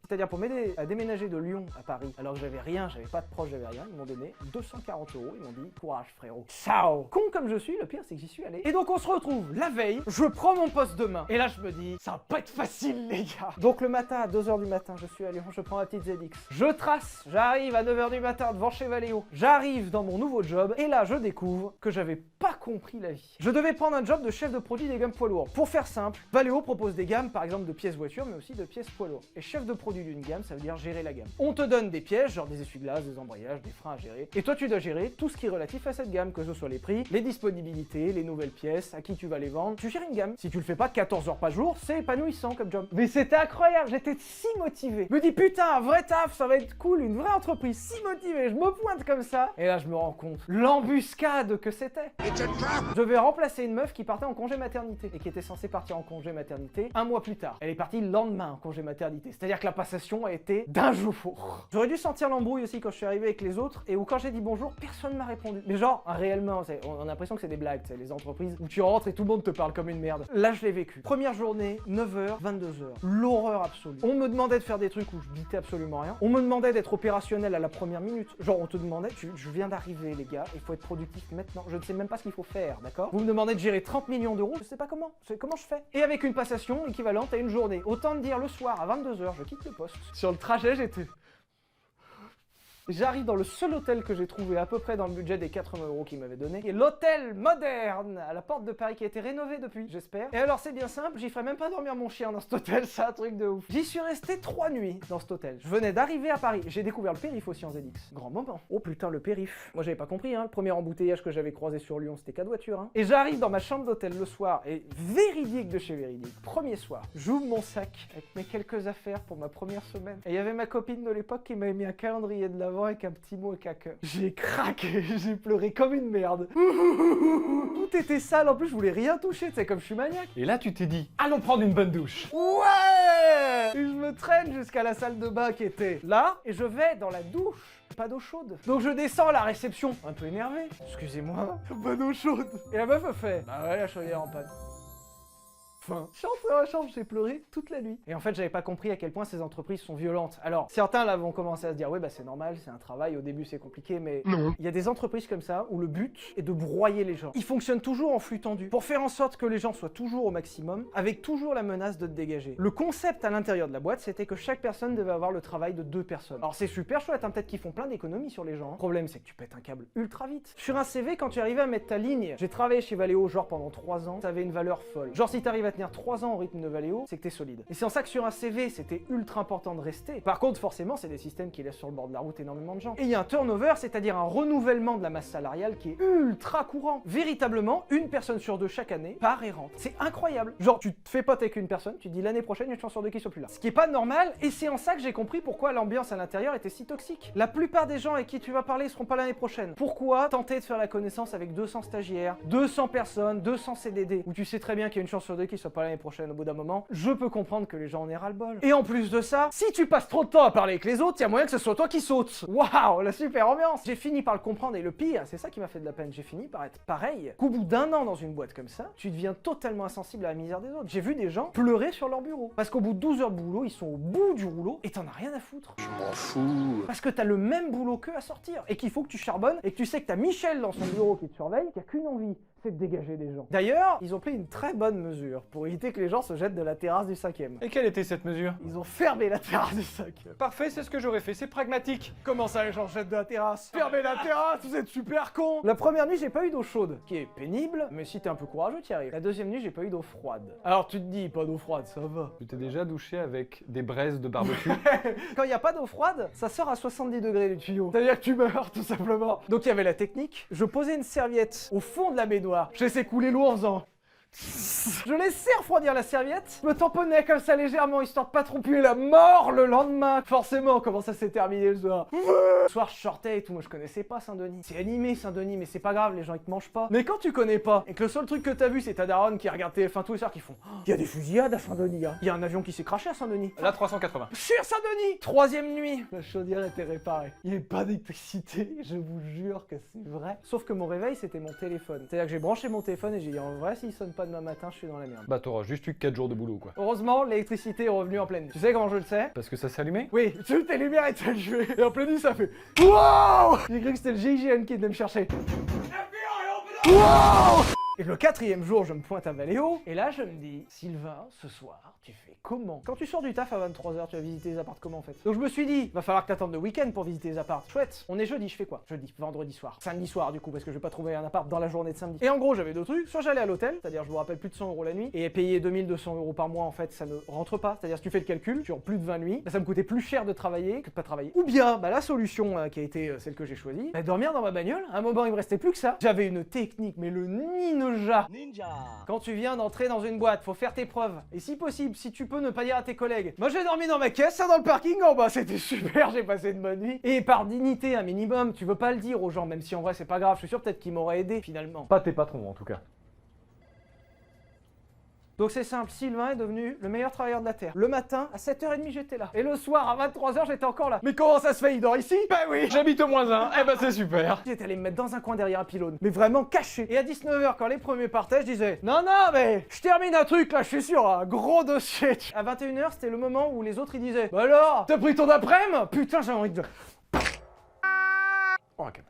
[SPEAKER 6] C'est-à-dire pour m'aider à déménager de Lyon à Paris, alors que j'avais rien, j'avais pas de proche, j'avais rien, ils m'ont donné 240 €, ils m'ont dit courage frérot. Ciao. Con comme je suis, le pire c'est que j'y suis allé. Et donc on se retrouve la veille, je prends mon poste demain. Et là je me dis, ça va pas être facile les gars. Donc le matin à 2 h du matin, je suis à Lyon, je prends ma petite ZX. Je trace, j'arrive à 9 h du matin devant chez Valeo. J'arrive dans mon nouveau job et là je découvre que j'avais pas compris la vie. Je devais prendre un job de chef de produit des gammes poids lourds. Pour faire simple, Valeo propose des gammes par exemple de pièces voitures mais aussi de pièces poids lourds. Et chef de produit d'une gamme, ça veut dire gérer la gamme. On te donne des pièces, genre des essuie-glaces, des embrayages, des freins à gérer. Et toi tu dois gérer tout ce qui est relatif à cette gamme, que ce soit les prix, les disponibilités, les nouvelles pièces, à qui tu vas les vendre. Tu gères une gamme. Si tu le fais pas 14 heures par jour, c'est épanouissant comme job. Mais c'était incroyable, j'étais si motivé. Je me dis putain, un vrai taf, ça va être cool, une vraie entreprise, si motivée, je me pointe comme ça. Et là je me rends compte, l'embuscade que c'était. Je devais remplacer une meuf qui partait en congé maternité et qui était censée partir en congé maternité un mois plus tard. Elle est partie le lendemain en congé maternité, c'est-à-dire que la passation a été d'un jour. J'aurais dû sentir l'embrouille aussi quand je suis arrivé avec les autres et où quand j'ai dit bonjour, personne m'a répondu. Mais genre, réellement, on a l'impression que c'est des blagues, c'est les entreprises où tu rentres et tout le monde te parle comme une merde. Là, je l'ai vécu. Première journée, 9 h, 22 h. L'horreur absolue. On me demandait de faire des trucs où je bitais absolument rien. On me demandait d'être opérationnel à la première minute. Genre, on te demandait, je viens d'arriver les gars, il faut être productif maintenant. Je ne sais même pas ce qu'il faut faire, d'accord? Vous me demandez de gérer 30 millions d'euros, je sais pas comment. Comment je fais? Et avec une passation équivalente à une journée. Autant de dire le soir à 22 h, je quitte le poste. Sur le trajet, j'étais... J'arrive dans le seul hôtel que j'ai trouvé à peu près dans le budget des 80 € qu'il m'avait donné, qui est l'hôtel moderne à la porte de Paris qui a été rénové depuis, j'espère. Et alors c'est bien simple, j'y ferai même pas dormir mon chien dans cet hôtel, c'est un truc de ouf. J'y suis resté 3 nuits dans cet hôtel. Je venais d'arriver à Paris, j'ai découvert le périph' aussi en ZX. Grand moment. Oh putain, le périph'. Moi j'avais pas compris, hein, le premier embouteillage que j'avais croisé sur Lyon, c'était 4 voitures. Hein. Et j'arrive dans ma chambre d'hôtel le soir, et véridique de chez véridique, premier soir, j'ouvre mon sac avec mes quelques affaires pour ma première semaine. Et il y avait ma copine de l'époque qui m'avait mis un calendrier de l'avant avec un petit mot avec un cœur. J'ai craqué, j'ai pleuré comme une merde. Tout était sale, en plus je voulais rien toucher, tu sais, comme je suis maniaque.
[SPEAKER 7] Et là, tu t'es dit, allons prendre une bonne douche.
[SPEAKER 6] Ouais! Et je me traîne jusqu'à la salle de bain qui était là, et je vais dans la douche. Pas d'eau chaude. Donc je descends à la réception, un peu énervé. Excusez-moi, pas d'eau chaude. Et la meuf me fait, bah ouais, la chaudière en panne. Enfin, je suis rentré dans la chambre, j'ai pleuré toute la nuit. Et en fait, j'avais pas compris à quel point ces entreprises sont violentes. Alors, certains là vont commencer à se dire, ouais, bah c'est normal, c'est un travail, au début c'est compliqué, mais non. Il y a des entreprises comme ça où le but est de broyer les gens. Ils fonctionnent toujours en flux tendu pour faire en sorte que les gens soient toujours au maximum, avec toujours la menace de te dégager. Le concept à l'intérieur de la boîte, c'était que chaque personne devait avoir le travail de 2 personnes. Alors c'est super chouette, hein, peut-être qu'ils font plein d'économies sur les gens. Le problème, c'est que tu pètes un câble ultra vite. Sur un CV, quand tu arrivais à mettre ta ligne, j'ai travaillé chez Valeo genre pendant 3 ans, ça avait une valeur folle. Genre si t'arrives à tenir 3 ans au rythme de Valeo, c'est que t'es solide. Et c'est en ça que sur un CV, c'était ultra important de rester. Par contre, forcément, c'est des systèmes qui laissent sur le bord de la route énormément de gens. Et il y a un turnover, c'est-à-dire un renouvellement de la masse salariale qui est ultra courant. Véritablement, une personne sur 2 chaque année part et rentre. C'est incroyable. Genre, tu te fais pote avec une personne, tu dis l'année prochaine, il y a une chance sur 2 qui soit plus là. Ce qui est pas normal, et c'est en ça que j'ai compris pourquoi l'ambiance à l'intérieur était si toxique. La plupart des gens avec qui tu vas parler seront pas l'année prochaine. Pourquoi tenter de faire la connaissance avec 200 stagiaires, 200 personnes, 200 CDD, où tu sais très bien qu'il y a une chance sur 2 qui soit pas l'année prochaine au bout d'un moment? Je peux comprendre que les gens en aient ras-le-bol. Et en plus de ça, si tu passes trop de temps à parler avec les autres, il y a moyen que ce soit toi qui sautes. Waouh, la super ambiance. J'ai fini par le comprendre, et le pire, c'est ça qui m'a fait de la peine, j'ai fini par être pareil, qu'au bout d'1 an dans une boîte comme ça, tu deviens totalement insensible à la misère des autres. J'ai vu des gens pleurer sur leur bureau, parce qu'au bout de 12 heures de boulot, ils sont au bout du rouleau, et t'en as rien à foutre.
[SPEAKER 5] Je m'en fous.
[SPEAKER 6] Parce que t'as le même boulot qu'eux à sortir, et qu'il faut que tu charbonnes, et que tu sais que t'as Michel dans son bureau qui te surveille, qui a qu'une envie, c'est de dégager des gens. D'ailleurs, ils ont pris une très bonne mesure pour éviter que les gens se jettent de la terrasse du 5e.
[SPEAKER 7] Et quelle était cette mesure?
[SPEAKER 6] Ils ont fermé la terrasse du 5e.
[SPEAKER 7] Parfait, c'est ce que j'aurais fait, c'est pragmatique.
[SPEAKER 6] Comment ça, les gens jettent de la terrasse? Fermez la terrasse, vous êtes super cons! La première nuit, j'ai pas eu d'eau chaude, qui est pénible, mais si t'es un peu courageux, t'y arrives. La deuxième nuit, j'ai pas eu d'eau froide. Alors tu te dis, pas d'eau froide, ça va.
[SPEAKER 7] Tu t'es déjà douché avec des braises de barbecue?
[SPEAKER 6] Quand il y a pas d'eau froide, ça sort à 70 degrés du tuyau. C'est-à-dire que tu meurs, tout simplement. Donc il y avait la technique, je posais une serviette au fond de la baignoire, je laissais couler l'eau en faisant... Je laissais refroidir la serviette, je me tamponnais comme ça légèrement histoire de pas trop puer la mort le lendemain. Forcément, comment ça s'est terminé le soir? Le soir, je sortais et tout, moi je connaissais pas Saint-Denis. C'est animé Saint-Denis, mais c'est pas grave, les gens ils te mangent pas. Mais quand tu connais pas, et que le seul truc que t'as vu c'est ta daronne qui regarde TF1 tous les soirs qui font il y a des fusillades à Saint-Denis, hein. Il y a un avion qui s'est craché à Saint-Denis.
[SPEAKER 7] Là, 380.
[SPEAKER 6] Sur Saint-Denis! 3e nuit, la chaudière était réparée. Il n'y avait pas d'électricité, je vous jure que c'est vrai. Sauf que mon réveil, c'était mon téléphone. C'est-à-dire que j'ai branché mon téléphone et j'ai dit en vrai, s'il sonne pas demain matin, je suis dans la merde.
[SPEAKER 7] Bah, t'auras juste eu 4 jours de boulot, quoi.
[SPEAKER 6] Heureusement, l'électricité est revenue en pleine nuit. Tu sais comment je le sais?
[SPEAKER 7] Parce que ça s'est allumé?
[SPEAKER 6] Oui, toutes les lumières étaient allumées. Et en pleine nuit, ça fait WOW! J'ai cru que c'était le GIGN qui venait me chercher. WOW! Et le 4e jour, je me pointe à Valeo, et là je me dis, Sylvain, ce soir, tu fais comment? Quand tu sors du taf à 23h, tu vas visiter les apparts comment en fait? Donc je me suis dit, va falloir que t'attendes le week-end pour visiter les apparts. Chouette, on est jeudi, je fais quoi? Jeudi, vendredi soir, samedi soir du coup, parce que je vais pas trouver un appart dans la journée de samedi. Et en gros, j'avais 2 trucs, soit j'allais à l'hôtel, c'est-à-dire je vous rappelle plus de 100 € la nuit, et payer 2200 € par mois en fait, ça ne rentre pas. C'est-à-dire si tu fais le calcul, sur plus de 20 nuits, bah, ça me coûtait plus cher de travailler que de pas travailler. Ou bien, bah la solution qui a été celle que j'ai choisie, bah, dormir dans ma bagnole. À un moment, il me restait plus que ça. J'avais une technique, mais le ninja. Quand tu viens d'entrer dans une boîte, faut faire tes preuves. Et si possible, si tu peux ne pas dire à tes collègues, moi j'ai dormi dans ma caisse, ça dans le parking, oh bah c'était super, j'ai passé une bonne nuit. Et par dignité, un minimum, tu veux pas le dire aux gens, même si en vrai c'est pas grave, je suis sûr peut-être qu'ils m'auraient aidé finalement.
[SPEAKER 7] Pas tes patrons, en tout cas.
[SPEAKER 6] Donc c'est simple, Sylvain est devenu le meilleur travailleur de la Terre. Le matin, à 7h30, j'étais là. Et le soir, à 23h, j'étais encore là. Mais comment ça se fait, il dort ici? Bah oui,
[SPEAKER 7] J'habite au -1, eh ben c'est super.
[SPEAKER 6] j'étais allé me mettre dans un coin derrière un pylône, mais vraiment caché. Et à 19h, quand les premiers partaient, je disais non, mais je termine un truc là, je suis sur un gros dossier. À 21h, c'était le moment où les autres ils disaient bah alors, t'as pris ton après-midi? Putain, j'ai envie de... Oh, okay.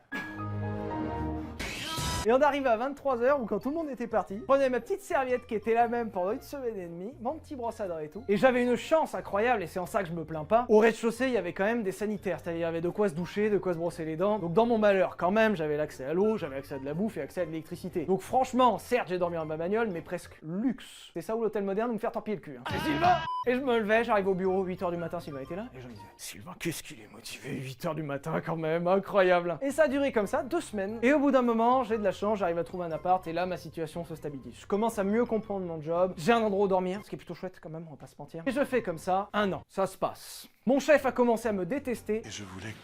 [SPEAKER 6] Et on arrive à 23h, où quand tout le monde était parti, je prenais ma petite serviette qui était la même pendant 1 semaine et demie, mon petit brosse à dents et tout. Et j'avais une chance incroyable, et c'est en ça que je me plains pas. Au rez-de-chaussée, il y avait quand même des sanitaires, c'est-à-dire il y avait de quoi se doucher, de quoi se brosser les dents. Donc dans mon malheur, quand même, j'avais l'accès à l'eau, j'avais accès à de la bouffe et accès à de l'électricité. Donc franchement, certes, j'ai dormi dans ma bagnole, mais presque luxe. C'est ça où l'hôtel moderne, me faire torpiller le cul. Hein. C'est Sylvain. Et je me levais, j'arrive au bureau, 8h du matin, Sylvain était là, et je me disais, Sylvain, qu'est-ce qu'il est motivé, 8h du matin quand même, incroyable. Et ça a duré comme ça 2 semaines. Et au bout d'un moment, j'ai de la chance, j'arrive à trouver un appart, et là, ma situation se stabilise. Je commence à mieux comprendre mon job, j'ai un endroit où dormir, ce qui est plutôt chouette quand même, on va pas se mentir. Et je fais comme ça, 1 an, ça se passe. Mon chef a commencé à me détester.
[SPEAKER 3] Et je voulais...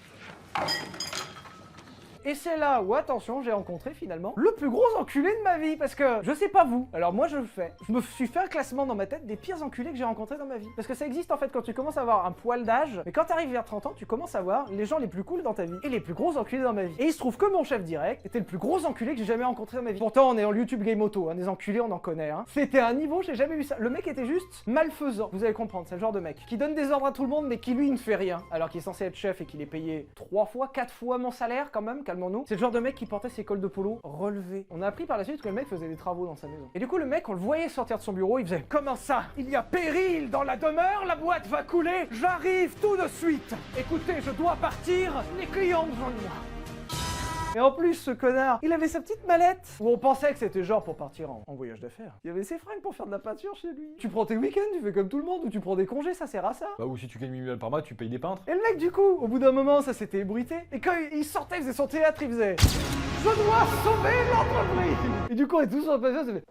[SPEAKER 6] Et c'est là où, attention, j'ai rencontré finalement le plus gros enculé de ma vie. Parce que, je sais pas vous, alors moi je le fais. Je me suis fait un classement dans ma tête des pires enculés que j'ai rencontrés dans ma vie. Parce que ça existe en fait quand tu commences à avoir un poil d'âge. Mais quand t'arrives vers 30 ans, tu commences à voir les gens les plus cool dans ta vie. Et les plus gros enculés dans ma vie. Et il se trouve que mon chef direct était le plus gros enculé que j'ai jamais rencontré dans ma vie. Pourtant, on est en YouTube Game Auto, hein, des enculés on en connaît. Hein. C'était un niveau, j'ai jamais vu ça. Le mec était juste malfaisant. Vous allez comprendre, c'est le genre de mec qui donne des ordres à tout le monde mais qui lui ne fait rien. Alors qu'il est censé être chef et qu'il est payé 3 fois, 4 fois mon salaire quand même, calmons-nous. C'est le genre de mec qui portait ses cols de polo relevés. On a appris par la suite que le mec faisait des travaux dans sa maison. Et du coup, le mec, on le voyait sortir de son bureau, il faisait « Comment ça? Il y a péril dans la demeure, la boîte va couler, j'arrive tout de suite. Écoutez, je dois partir, les clients ont besoin de moi. » Et en plus, ce connard, il avait sa petite mallette où on pensait que c'était genre pour partir en voyage d'affaires. Il y avait ses fringues pour faire de la peinture chez lui. Tu prends tes week-ends, tu fais comme tout le monde, ou tu prends des congés, ça sert à ça.
[SPEAKER 7] Bah ou si tu gagnes 1000 balles par mois, tu payes des peintres.
[SPEAKER 6] Et le mec, du coup, au bout d'un moment, ça s'était ébruité. Et quand il sortait, il faisait son théâtre, il faisait « Je dois sauver l'entreprise !» Et du coup, on est tous en patience, il fait...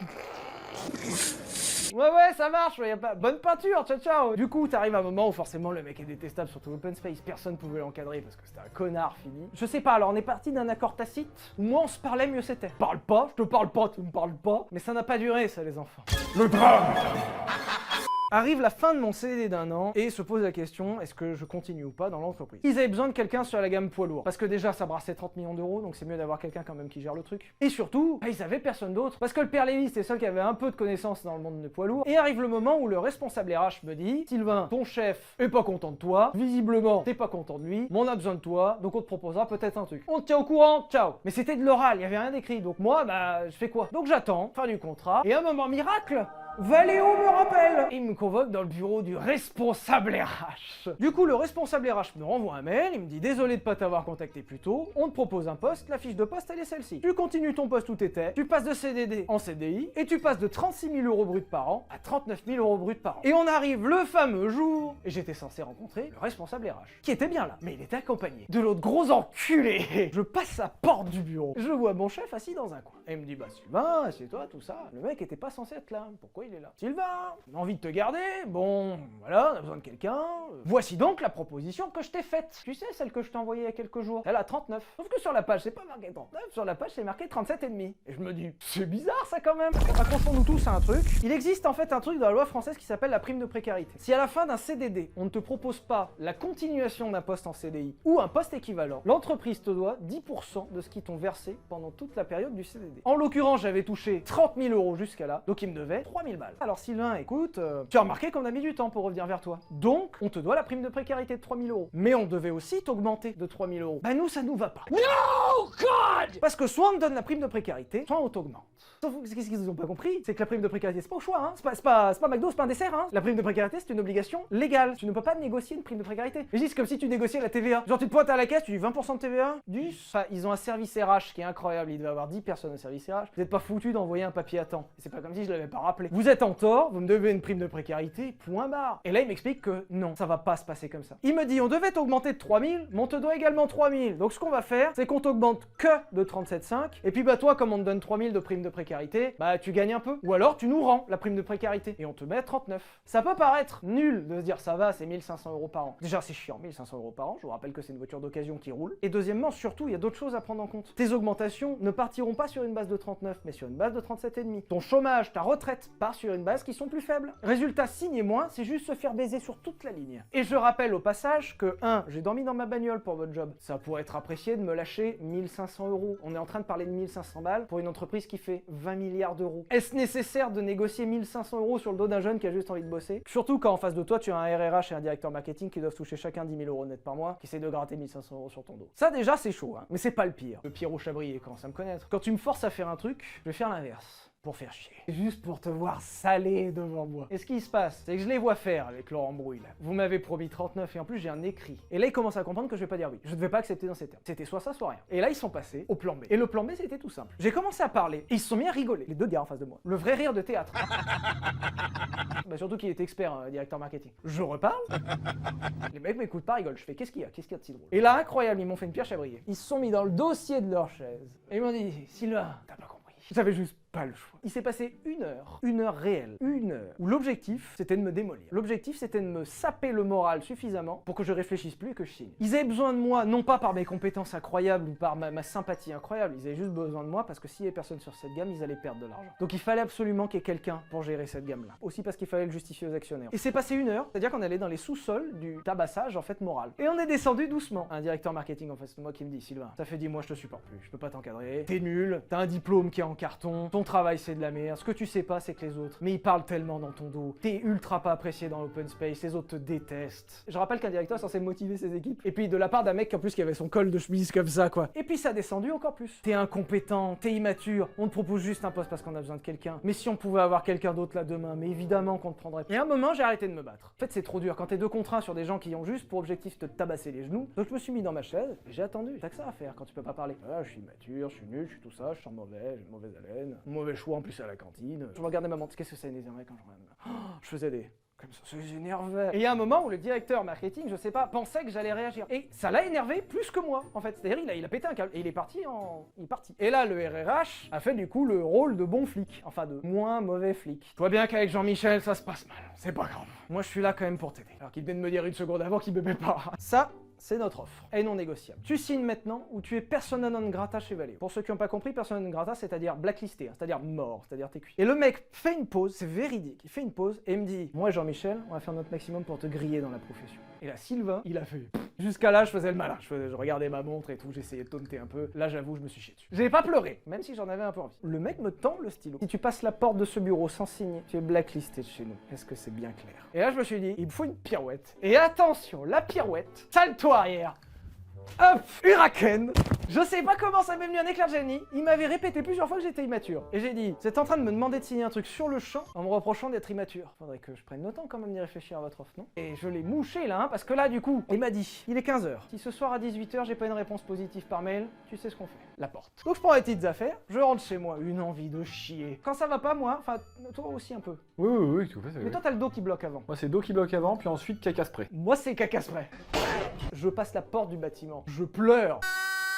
[SPEAKER 6] Ouais, ça marche, y a pas... Bonne peinture, ciao ciao. Du coup, t'arrives à un moment où forcément le mec est détestable, surtout open space, personne pouvait l'encadrer parce que c'était un connard fini. Je sais pas, alors on est parti d'un accord tacite, où moins on se parlait, mieux c'était. Parle pas, je te parle pas, tu me parles pas. Mais ça n'a pas duré, ça, les enfants.
[SPEAKER 3] Le drame.
[SPEAKER 6] Arrive la fin de mon CDD d'1 an et se pose la question, est-ce que je continue ou pas dans l'entreprise? Ils avaient besoin de quelqu'un sur la gamme poids lourd, parce que déjà ça brassait 30 millions d'euros, donc c'est mieux d'avoir quelqu'un quand même qui gère le truc. Et surtout, ils avaient personne d'autre, parce que le père Lévy c'était le seul qui avait un peu de connaissances dans le monde des poids lourds. Et arrive le moment où le responsable RH me dit, Sylvain, ton chef est pas content de toi, visiblement t'es pas content de lui, mais on a besoin de toi, donc on te proposera peut-être un truc. On te tient au courant, ciao. Mais c'était de l'oral, il y avait rien d'écrit, donc moi, bah, je fais quoi? Donc j'attends, fin du contrat, et à un moment miracle, Valéo me rappelle. Il me convoque dans le bureau du responsable RH. Du coup, le responsable RH me renvoie un mail, il me dit « Désolé de pas t'avoir contacté plus tôt, on te propose un poste, la fiche de poste elle est celle-ci. Tu continues ton poste où t'étais, tu passes de CDD en CDI, et tu passes de 36 000 euros bruts par an à 39 000 euros bruts par an. » Et on arrive le fameux jour, et j'étais censé rencontrer le responsable RH, qui était bien là, mais il était accompagné de l'autre gros enculé. Je passe la porte du bureau, je vois mon chef assis dans un coin. Et il me dit « Bah Sylvain, assieds-toi, tout ça. » Le mec était pas censé être là, pourquoi il est là? Sylvain, on a envie de te garder, bon, voilà, on a besoin de quelqu'un. Voici donc la proposition que je t'ai faite. Tu sais, celle que je t'ai envoyée il y a quelques jours. Elle a 39. Sauf que sur la page, c'est pas marqué 39, sur la page, c'est marqué 37,5. Et je me dis, c'est bizarre ça quand même. Racontons-nous tous à un truc. Il existe en fait un truc dans la loi française qui s'appelle la prime de précarité. Si à la fin d'un CDD, on ne te propose pas la continuation d'un poste en CDI ou un poste équivalent, l'entreprise te doit 10% de ce qu'ils t'ont versé pendant toute la période du CDD. En l'occurrence, j'avais touché 30 000 euros jusqu'à là, donc il me devait 3 000 balles. Alors Sylvain, écoute, tu as remarqué qu'on a mis du temps pour revenir vers toi. Donc, on te doit la prime de précarité de 3 000 euros. Mais on devait aussi t'augmenter de 3 000 euros. Bah nous, ça nous va pas. No God! Parce que soit on te donne la prime de précarité, soit on t'augmente. Sauf que qu'est-ce qu'ils ont pas compris? C'est que la prime de précarité, c'est pas au choix, hein. C'est pas McDo, c'est pas un dessert, hein. La prime de précarité, c'est une obligation légale. Tu ne peux pas négocier une prime de précarité. Mais c'est comme si tu négociais la TVA. Genre, tu te pointes à la caisse, tu dis 20% de TVA, 10. Enfin, ils ont un service RH qui est incroyable. Il devait avoir 10 personnes au service RH. Vous êtes pas foutu d'envoyer un papier à temps. C'est pas comme si je l'avais pas rappelé. Vous êtes en tort, vous me devez une prime de précarité, point barre. Et là, il m'explique que non, ça va pas se passer comme ça. Il me dit, on devait t'augmenter de 3 000, mais on te doit également 3 000. Donc, ce qu'on va faire, c'est qu'on t'augmente que de 37,5. Et puis, bah, toi, comme on te donne 3 000 de prime de précarité, bah, tu gagnes un peu. Ou alors, tu nous rends la prime de précarité. Et on te met à 39. Ça peut paraître nul de se dire, ça va, c'est 1 500 euros par an. Déjà, c'est chiant, 1 500 euros par an. Je vous rappelle que c'est une voiture d'occasion qui roule. Et deuxièmement, surtout, il y a d'autres choses à prendre en compte. Tes augmentations ne partiront pas sur une base de 39, mais sur une base de 37,5. Ton chômage, ta retraite part sur une base qui sont plus faibles. Résultat, signer moins, c'est juste se faire baiser sur toute la ligne. Et je rappelle au passage que 1. J'ai dormi dans ma bagnole pour votre job. Ça pourrait être apprécié de me lâcher 1 500 euros euros. On est en train de parler de 1500 balles pour une entreprise qui fait 20 milliards d'euros. Est-ce nécessaire de négocier 1500 euros sur le dos d'un jeune qui a juste envie de bosser? Surtout quand en face de toi, tu as un RRH et un directeur marketing qui doivent toucher chacun 10 000 euros net par mois, qui essaient de gratter 1500 euros sur ton dos. Ça déjà, c'est chaud, hein. Mais c'est pas le pire. Le Pierrot Chabrier commence à me connaître. Quand tu me forces à faire un truc, je vais faire l'inverse. Pour faire chier. Juste pour te voir saler devant moi. Et ce qui se passe, c'est que je les vois faire avec Laurent Brouille là. Vous m'avez promis 39 et en plus j'ai un écrit. Et là ils commencent à comprendre que je vais pas dire oui. Je devais pas accepter dans ces termes. C'était soit ça, soit rien. Et là ils sont passés au plan B. Et le plan B c'était tout simple. J'ai commencé à parler et ils se sont mis à rigoler. Les deux gars en face de moi. Le vrai rire de théâtre. Bah surtout qu'il est expert, directeur marketing. Je reparle. Les mecs m'écoutent pas, rigolent. Je fais qu'est-ce qu'il y a de si drôle? Et là incroyable, ils m'ont fait une Pierre Chabrier. Ils se sont mis dans le dossier de leur chaise. Et ils m'ont dit Sylvain, t'as pas compris. J'avais juste pas le choix. Il s'est passé une heure réelle, où l'objectif c'était de me démolir. L'objectif c'était de me saper le moral suffisamment pour que je réfléchisse plus et que je signe. Ils avaient besoin de moi, non pas par mes compétences incroyables ou par ma sympathie incroyable, ils avaient juste besoin de moi parce que s'il y avait personne sur cette gamme, ils allaient perdre de l'argent. Donc il fallait absolument qu'il y ait quelqu'un pour gérer cette gamme-là. Aussi parce qu'il fallait le justifier aux actionnaires. Et c'est passé une heure, c'est-à-dire qu'on allait dans les sous-sols du tabassage en fait moral. Et on est descendu doucement. Un directeur marketing en face de moi qui me dit Sylvain, ça fait 10 mois je te supporte plus, je peux pas t'encadrer, t'es nul, t'as un diplôme qui est en carton, ton travail c'est de la merde, ce que tu sais pas c'est que les autres, mais ils parlent tellement dans ton dos, t'es ultra pas apprécié dans l'open space, les autres te détestent. Je rappelle qu'un directeur est censé motiver ses équipes, et puis de la part d'un mec en plus qui avait son col de chemise comme ça quoi. Et puis ça a descendu encore plus. T'es incompétent, t'es immature, on te propose juste un poste parce qu'on a besoin de quelqu'un, mais si on pouvait avoir quelqu'un d'autre là demain, mais évidemment qu'on te prendrait. Et à un moment j'ai arrêté de me battre. En fait c'est trop dur quand t'es deux contre un sur des gens qui ont juste pour objectif de te tabasser les genoux, donc je me suis mis dans ma chaise, et j'ai attendu. T'as que ça à faire quand tu peux pas parler. Ah, je suis immature, je suis nul, je suis tout ça, je sens mauvais, j'ai une mauvaise haleine, mauvais choix en plus à la cantine. Je regardais ma montre, qu'est-ce que ça énervait quand je regardais je faisais des... comme ça, ça les énervait. Et il y a un moment où le directeur marketing, je sais pas, pensait que j'allais réagir. Et ça l'a énervé plus que moi, en fait. C'est-à-dire, il a pété un câble. Et il est parti. Et là, le RRH a fait du coup le rôle de bon flic. Enfin, de moins mauvais flic. Je vois bien qu'avec Jean-Michel, ça se passe mal. C'est pas grave. Moi, je suis là quand même pour t'aider. Alors qu'il venait de me dire une seconde avant qu'il me paie pas. Ça... c'est notre offre, et non négociable. Tu signes maintenant ou tu es persona non grata chez Valeo. Pour ceux qui n'ont pas compris, persona non grata, c'est-à-dire blacklisté, c'est-à-dire mort, c'est-à-dire t'es cuit. Et le mec fait une pause, c'est véridique, il fait une pause et me dit « Moi Jean-Michel, on va faire notre maximum pour te griller dans la profession. » Et là, Sylvain, il a fait... Jusqu'à là, je faisais le malin. Je regardais ma montre et tout, j'essayais de taunter un peu. Là, j'avoue, je me suis chié dessus. J'ai pas pleuré, même si j'en avais un peu envie. Le mec me tend le stylo. Si tu passes la porte de ce bureau sans signer, tu es blacklisté de chez nous. Est-ce que c'est bien clair? Et là, je me suis dit, il me faut une pirouette. Et attention, la pirouette, salto arrière. Hop, Huracan. Je sais pas comment ça m'est venu un éclair de génie. Il m'avait répété plusieurs fois que j'étais immature. Et j'ai dit, vous êtes en train de me demander de signer un truc sur le champ en me reprochant d'être immature. Faudrait que je prenne le temps quand même d'y réfléchir à votre offre, non? Et je l'ai mouché là, hein, parce que là, du coup, il m'a dit, il est 15h. Si ce soir à 18h, j'ai pas une réponse positive par mail, tu sais ce qu'on fait. La porte. Donc je prends les petites affaires, je rentre chez moi, une envie de chier. Quand ça va pas, moi, enfin, toi aussi un peu.
[SPEAKER 7] Oui, tout à fait.
[SPEAKER 6] Mais toi, t'as le dos qui bloque avant.
[SPEAKER 7] Moi, c'est dos qui bloque avant, puis ensuite caca spray.
[SPEAKER 6] Moi, c'est caca spray. Je passe la porte du bâtiment. Je pleure.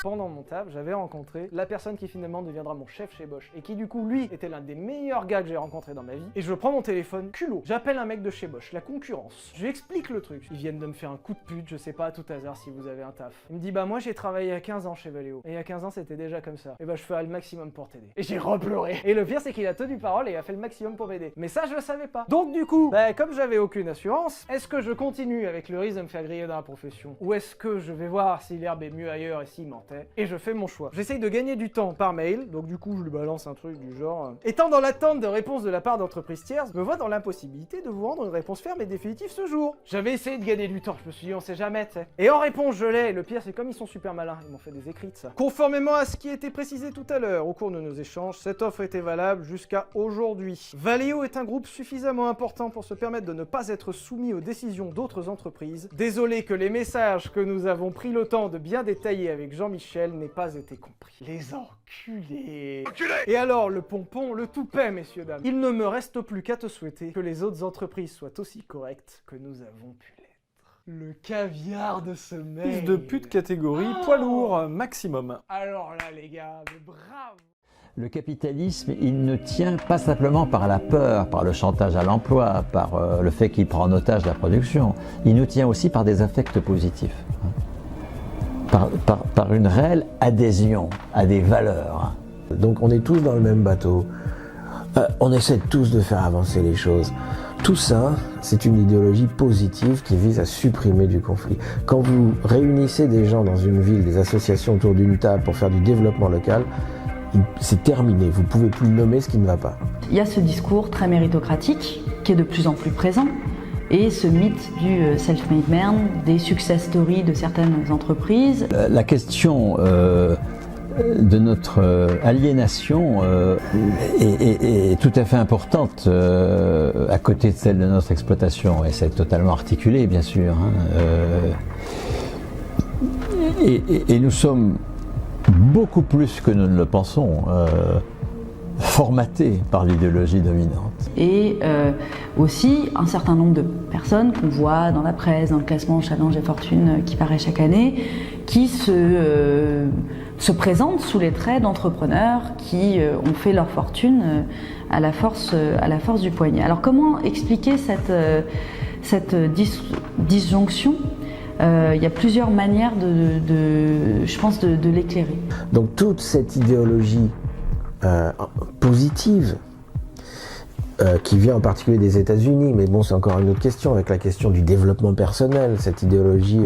[SPEAKER 6] Pendant mon taf, j'avais rencontré la personne qui finalement deviendra mon chef chez Bosch et qui du coup, lui, était l'un des meilleurs gars que j'ai rencontré dans ma vie. Et je prends mon téléphone, culot, j'appelle un mec de chez Bosch, la concurrence. Je lui explique le truc. Ils viennent de me faire un coup de pute, je sais pas à tout hasard si vous avez un taf. Il me dit bah moi j'ai travaillé à 15 ans chez Valeo. Et il y a 15 ans c'était déjà comme ça. Et bah je ferai le maximum pour t'aider. Et j'ai repleuré. Et le pire c'est qu'il a tenu parole et a fait le maximum pour m'aider. Mais ça je le savais pas. Donc du coup, bah comme j'avais aucune assurance, est-ce que je continue avec le risque de me faire griller dans la profession? Ou est-ce que je vais voir si l'herbe est mieux ailleurs et s'il mentait? Et je fais mon choix. J'essaye de gagner du temps par mail, donc du coup je lui balance un truc du genre étant dans l'attente de réponse de la part d'entreprises tierces, me vois dans l'impossibilité de vous rendre une réponse ferme et définitive ce jour. J'avais essayé de gagner du temps, je me suis dit on sait jamais, tu sais. Et en réponse je l'ai, et le pire c'est comme ils sont super malins, ils m'ont fait des écrits de ça. Conformément à ce qui a été précisé tout à l'heure au cours de nos échanges, cette offre était valable jusqu'à aujourd'hui. Valeo est un groupe suffisamment important pour se permettre de ne pas être soumis aux décisions d'autres entreprises. Désolé que les messages que nous avons pris le temps de bien détailler avec Jean-Michel n'aient pas été compris. Les enculés. Et alors, le pompon, le toupet, messieurs, dames. Il ne me reste plus qu'à te souhaiter que les autres entreprises soient aussi correctes que nous avons pu l'être. Le caviar de ce mec.
[SPEAKER 7] Fils de pute catégorie, poids lourd, maximum.
[SPEAKER 6] Alors là, les gars, mais bravo.
[SPEAKER 9] Le capitalisme, il ne tient pas simplement par la peur, par le chantage à l'emploi, par le fait qu'il prend en otage la production. Il nous tient aussi par des affects positifs. Par une réelle adhésion à des valeurs.
[SPEAKER 10] Donc on est tous dans le même bateau. On essaie tous de faire avancer les choses. Tout ça, c'est une idéologie positive qui vise à supprimer du conflit. Quand vous réunissez des gens dans une ville, des associations autour d'une table pour faire du développement local, c'est terminé. Vous ne pouvez plus nommer ce qui ne va pas.
[SPEAKER 11] Il y a ce discours très méritocratique qui est de plus en plus présent et ce mythe du self-made man, des success stories de certaines entreprises.
[SPEAKER 9] La question de notre aliénation est tout à fait importante à côté de celle de notre exploitation, et c'est totalement articulé bien sûr. Et nous sommes beaucoup plus que nous ne le pensons formatés par l'idéologie dominante.
[SPEAKER 11] Et aussi un certain nombre de personnes qu'on voit dans la presse, dans le classement Challenge et Fortune qui paraît chaque année, qui se présentent sous les traits d'entrepreneurs qui ont fait leur fortune à la force du poignet. Alors comment expliquer cette disjonction ? Il y a plusieurs manières je pense, de l'éclairer.
[SPEAKER 10] Donc toute cette idéologie positive qui vient en particulier des États-Unis, mais bon, c'est encore une autre question, avec la question du développement personnel, cette idéologie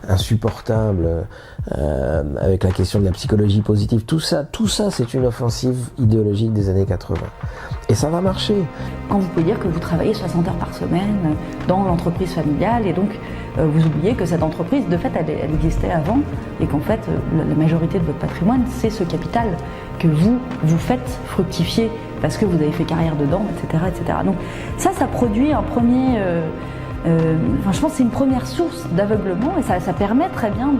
[SPEAKER 10] insupportable, avec la question de la psychologie positive, tout ça, c'est une offensive idéologique des années 80. Et ça va marcher.
[SPEAKER 11] Quand vous pouvez dire que vous travaillez 60 heures par semaine dans l'entreprise familiale, et donc vous oubliez que cette entreprise, de fait, elle existait avant, et qu'en fait, la majorité de votre patrimoine, c'est ce capital que vous faites fructifier parce que vous avez fait carrière dedans, etc. etc. Donc ça produit un premier... je pense que c'est une première source d'aveuglement, et ça permet très bien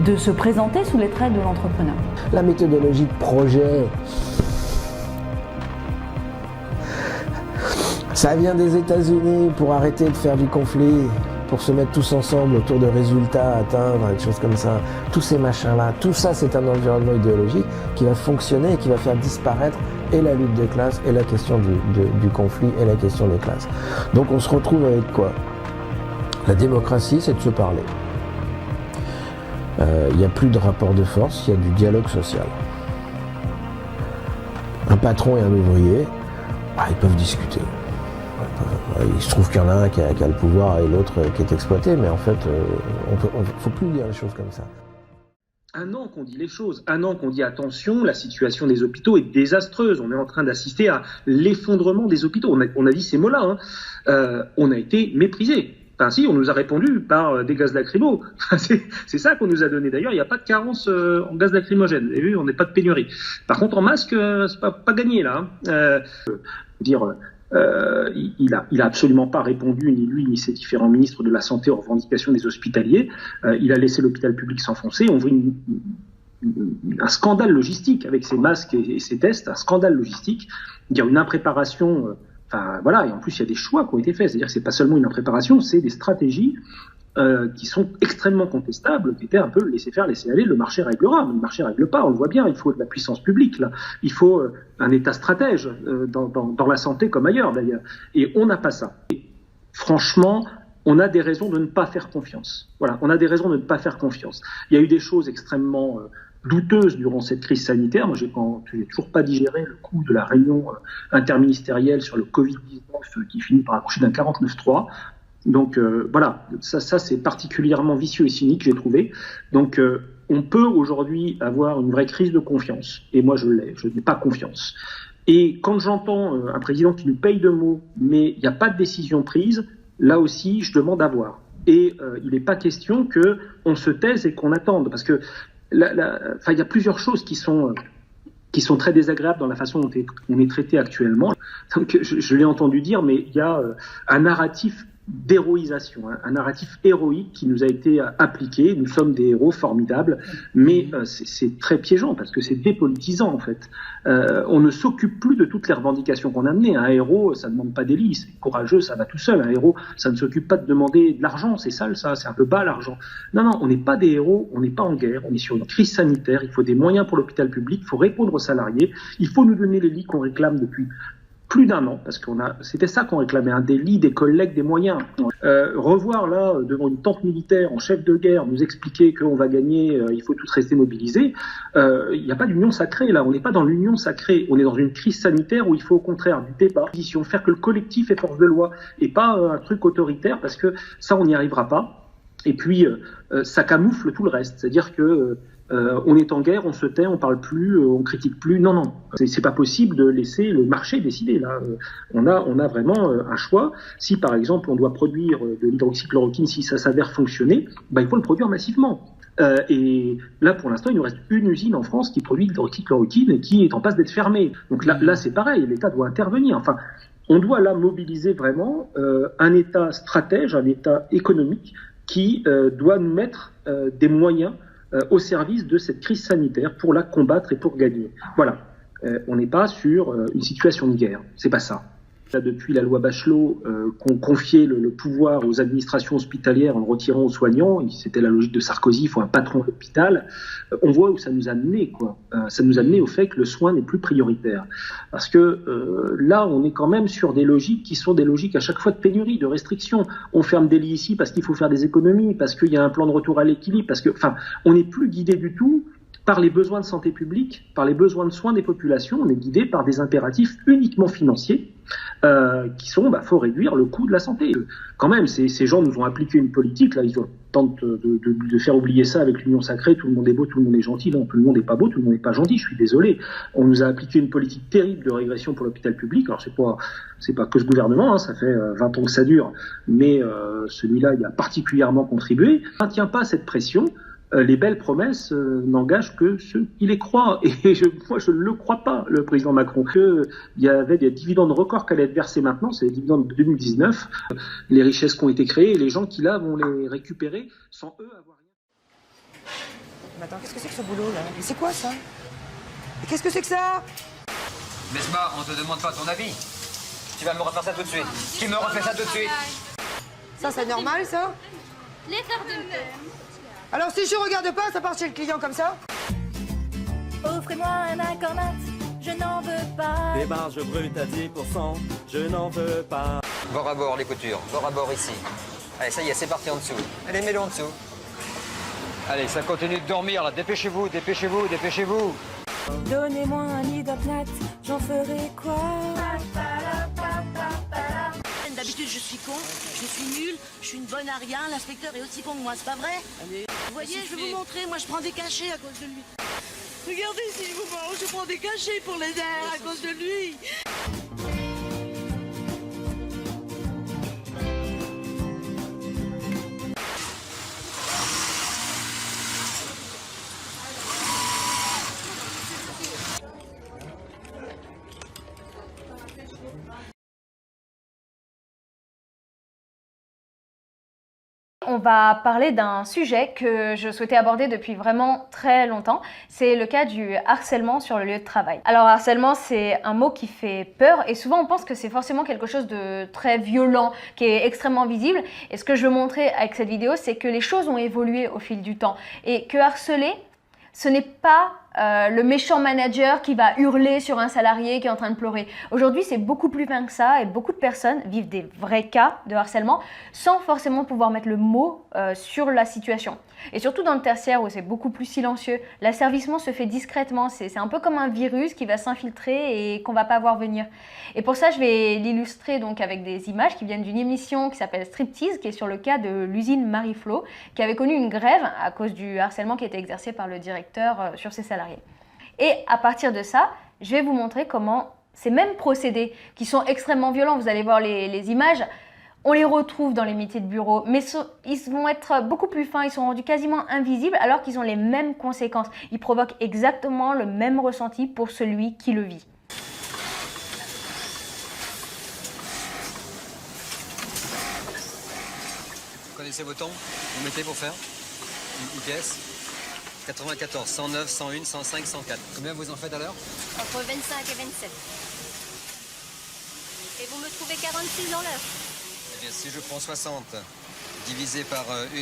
[SPEAKER 11] de se présenter sous les traits de l'entrepreneur.
[SPEAKER 10] La méthodologie de projet, ça vient des États-Unis pour arrêter de faire du conflit, pour se mettre tous ensemble autour de résultats à atteindre, des choses comme ça. Tous ces machins-là, tout ça, c'est un environnement idéologique qui va fonctionner et qui va faire disparaître et la lutte des classes, et la question du conflit, et la question des classes. Donc on se retrouve avec quoi ? La démocratie, c'est de se parler. Il n'y a plus de rapport de force, il y a du dialogue social. Un patron et un ouvrier, ils peuvent discuter. Il se trouve qu'il y en a un qui a le pouvoir et l'autre qui est exploité, mais en fait, il ne faut plus dire les choses comme ça.
[SPEAKER 12] Un an qu'on dit les choses, un an qu'on dit attention, la situation des hôpitaux est désastreuse, on est en train d'assister à l'effondrement des hôpitaux. On a dit ces mots-là, on a été méprisés. Enfin si, on nous a répondu par des gaz lacrymaux. C'est ça qu'on nous a donné. D'ailleurs, il n'y a pas de carence en gaz lacrymogène. Vous avez vu, on n'est pas de pénurie. Par contre, en masque, c'est pas gagné là. Il a absolument pas répondu, ni lui ni ses différents ministres de la Santé, aux revendications des hospitaliers. Il a laissé l'hôpital public s'enfoncer. On voit un scandale logistique avec ces masques et ces tests, un scandale logistique. Il y a une impréparation. Et en plus il y a des choix qui ont été faits. C'est-à-dire que c'est pas seulement une impréparation, c'est des stratégies qui sont extrêmement contestables, qui étaient un peu laisser faire, laisser aller, le marché réglera. Mais le marché règle pas, on le voit bien, il faut de la puissance publique, là. Il faut un État stratège dans la santé comme ailleurs d'ailleurs. Et on n'a pas ça. Et, franchement, on a des raisons de ne pas faire confiance. Voilà, on a des raisons de ne pas faire confiance. Il y a eu des choses extrêmement douteuses durant cette crise sanitaire. Moi, j'ai toujours pas digéré le coup de la réunion interministérielle sur le Covid-19 qui finit par accoucher d'un 49.3. Donc ça c'est particulièrement vicieux et cynique, j'ai trouvé. Donc on peut aujourd'hui avoir une vraie crise de confiance, et moi je n'ai pas confiance. Et quand j'entends un président qui nous paye de mots, mais il n'y a pas de décision prise, là aussi je demande à voir. Et il n'est pas question qu'on se taise et qu'on attende, parce que il y a plusieurs choses qui sont très désagréables dans la façon dont on est traité actuellement. Donc je l'ai entendu dire, mais il y a un narratif d'héroïsation, un narratif héroïque qui nous a été appliqué. Nous sommes des héros formidables, mais c'est très piégeant parce que c'est dépolitisant en fait. On ne s'occupe plus de toutes les revendications qu'on a menées. Un héros, ça ne demande pas d'élit, c'est courageux, ça va tout seul. Un héros, ça ne s'occupe pas de demander de l'argent, c'est sale ça, c'est un peu bas l'argent. Non, on n'est pas des héros, on n'est pas en guerre, on est sur une crise sanitaire, il faut des moyens pour l'hôpital public, il faut répondre aux salariés, il faut nous donner les lits qu'on réclame depuis plus d'1 an, parce c'était ça qu'on réclamait, des lits, des collègues, des moyens. Revoir là, devant une tente militaire en chef de guerre, nous expliquer qu'on va gagner, il faut tous rester mobilisés, il n'y a pas d'union sacrée là, on n'est pas dans l'union sacrée, on est dans une crise sanitaire où il faut au contraire du débat, faire que le collectif est force de loi, et pas un truc autoritaire, parce que ça on n'y arrivera pas. Et puis ça camoufle tout le reste, c'est-à-dire que on est en guerre, on se tait, on parle plus, on critique plus. Non, c'est pas possible de laisser le marché décider. Là, on a vraiment un choix. Si par exemple on doit produire de l'hydroxychloroquine, si ça s'avère fonctionner, il faut le produire massivement. Et là, pour l'instant, il nous reste une usine en France qui produit de l'hydroxychloroquine et qui est en passe d'être fermée. Donc là, c'est pareil, l'État doit intervenir. Enfin, on doit là mobiliser vraiment un État stratège, un État économique qui doit nous mettre des moyens au service de cette crise sanitaire pour la combattre et pour gagner. Voilà. On n'est pas sur une situation de guerre. C'est pas ça. Là, depuis la loi Bachelot, qu'on confiait le pouvoir aux administrations hospitalières en le retirant aux soignants, c'était la logique de Sarkozy, il faut un patron à l'hôpital, on voit où ça nous a mené, quoi. Ça nous a mené au fait que le soin n'est plus prioritaire. Parce que là, on est quand même sur des logiques qui sont des logiques à chaque fois de pénurie, de restriction. On ferme des lits ici parce qu'il faut faire des économies, parce qu'il y a un plan de retour à l'équilibre, parce que, on n'est plus guidé du tout par les besoins de santé publique, par les besoins de soins des populations. On est guidé par des impératifs uniquement financiers qui sont, faut réduire le coût de la santé. Quand même, ces gens nous ont appliqué une politique, là, ils tentent de faire oublier ça avec l'union sacrée, tout le monde est beau, tout le monde est gentil. Non, tout le monde n'est pas beau, tout le monde n'est pas gentil, je suis désolé. On nous a appliqué une politique terrible de régression pour l'hôpital public. Alors c'est pas que ce gouvernement, ça fait 20 ans que ça dure, mais celui-là, il a particulièrement contribué. On ne maintient pas cette pression. Les belles promesses n'engagent que ceux qui les croient. Et moi, je ne le crois pas, le président Macron. Il y avait des dividendes records qui allaient être versés maintenant, c'est les dividendes de 2019. Les richesses qui ont été créées, et les gens qui, là, vont les récupérer sans eux avoir rien.
[SPEAKER 13] Mais attends, qu'est-ce que c'est que ce boulot, là? Mais c'est quoi, ça? Mais qu'est-ce que c'est que ça?
[SPEAKER 14] Mesma, on te demande pas ton avis. Tu vas me refaire ça tout de suite. Qui me refait ça tout de suite?
[SPEAKER 13] Ça, c'est normal, ça?
[SPEAKER 15] Les faire de même.
[SPEAKER 13] Alors si je regarde pas, ça part chez le client comme ça?
[SPEAKER 15] Offrez-moi un accormat, je n'en veux pas.
[SPEAKER 16] Des marges brutes à 10%, je n'en veux pas.
[SPEAKER 14] Bord à bord les coutures, bord à bord ici. Allez, ça y est, c'est parti en dessous. Allez, mets-le en dessous. Allez, ça continue de dormir là, dépêchez-vous, dépêchez-vous, dépêchez-vous.
[SPEAKER 15] Donnez-moi un idopnat, j'en ferai quoi?
[SPEAKER 17] D'habitude, je suis con, je suis nul, je suis une bonne à rien, l'inspecteur est aussi con que moi, c'est pas vrai? Vous voyez, je vais vous montrer, moi je prends des cachets à cause de lui. Regardez s'il vous plaît, je prends des cachets pour les airs à cause de lui.
[SPEAKER 18] On va parler d'un sujet que je souhaitais aborder depuis vraiment très longtemps. C'est le cas du harcèlement sur le lieu de travail. Alors harcèlement, c'est un mot qui fait peur et souvent on pense que c'est forcément quelque chose de très violent, qui est extrêmement visible. Et ce que je veux montrer avec cette vidéo, c'est que les choses ont évolué au fil du temps et que harceler, ce n'est pas le méchant manager qui va hurler sur un salarié qui est en train de pleurer. Aujourd'hui, c'est beaucoup plus fin que ça et beaucoup de personnes vivent des vrais cas de harcèlement sans forcément pouvoir mettre le mot sur la situation. Et surtout dans le tertiaire où c'est beaucoup plus silencieux, l'asservissement se fait discrètement. C'est un peu comme un virus qui va s'infiltrer et qu'on va pas voir venir. Et pour ça, je vais l'illustrer donc avec des images qui viennent d'une émission qui s'appelle Striptease, qui est sur le cas de l'usine Marie-Flo, qui avait connu une grève à cause du harcèlement qui était exercé par le directeur sur ses salariés. Et à partir de ça, je vais vous montrer comment ces mêmes procédés qui sont extrêmement violents, vous allez voir les images, on les retrouve dans les métiers de bureau, mais ils vont être beaucoup plus fins, ils sont rendus quasiment invisibles alors qu'ils ont les mêmes conséquences. Ils provoquent exactement le même ressenti pour celui qui le vit.
[SPEAKER 14] Vous connaissez vos temps? Vous mettez pour faire une pièce? 94, 109, 101, 105, 104. Combien vous en faites à l'heure?
[SPEAKER 15] Entre 25 et 27. Et vous me trouvez 46 dans l'heure.
[SPEAKER 14] Eh bien, si je prends 60 divisé par 1,29...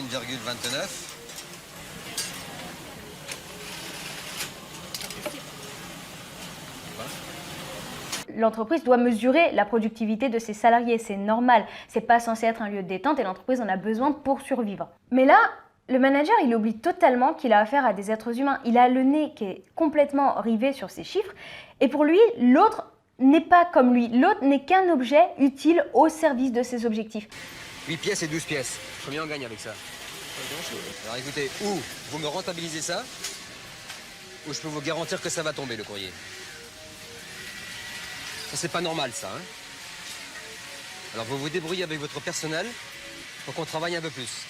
[SPEAKER 18] l'entreprise doit mesurer la productivité de ses salariés, c'est normal. C'est pas censé être un lieu de détente et l'entreprise en a besoin pour survivre. Mais là, le manager, il oublie totalement qu'il a affaire à des êtres humains. Il a le nez qui est complètement rivé sur ses chiffres et pour lui, l'autre n'est pas comme lui. L'autre n'est qu'un objet utile au service de ses objectifs.
[SPEAKER 14] 8 pièces et 12 pièces. Combien on gagne avec ça? Alors écoutez, ou vous me rentabilisez ça, ou je peux vous garantir que ça va tomber, le courrier. Ça, c'est pas normal, ça. Hein, alors vous vous débrouillez avec votre personnel pour qu'on travaille un peu plus.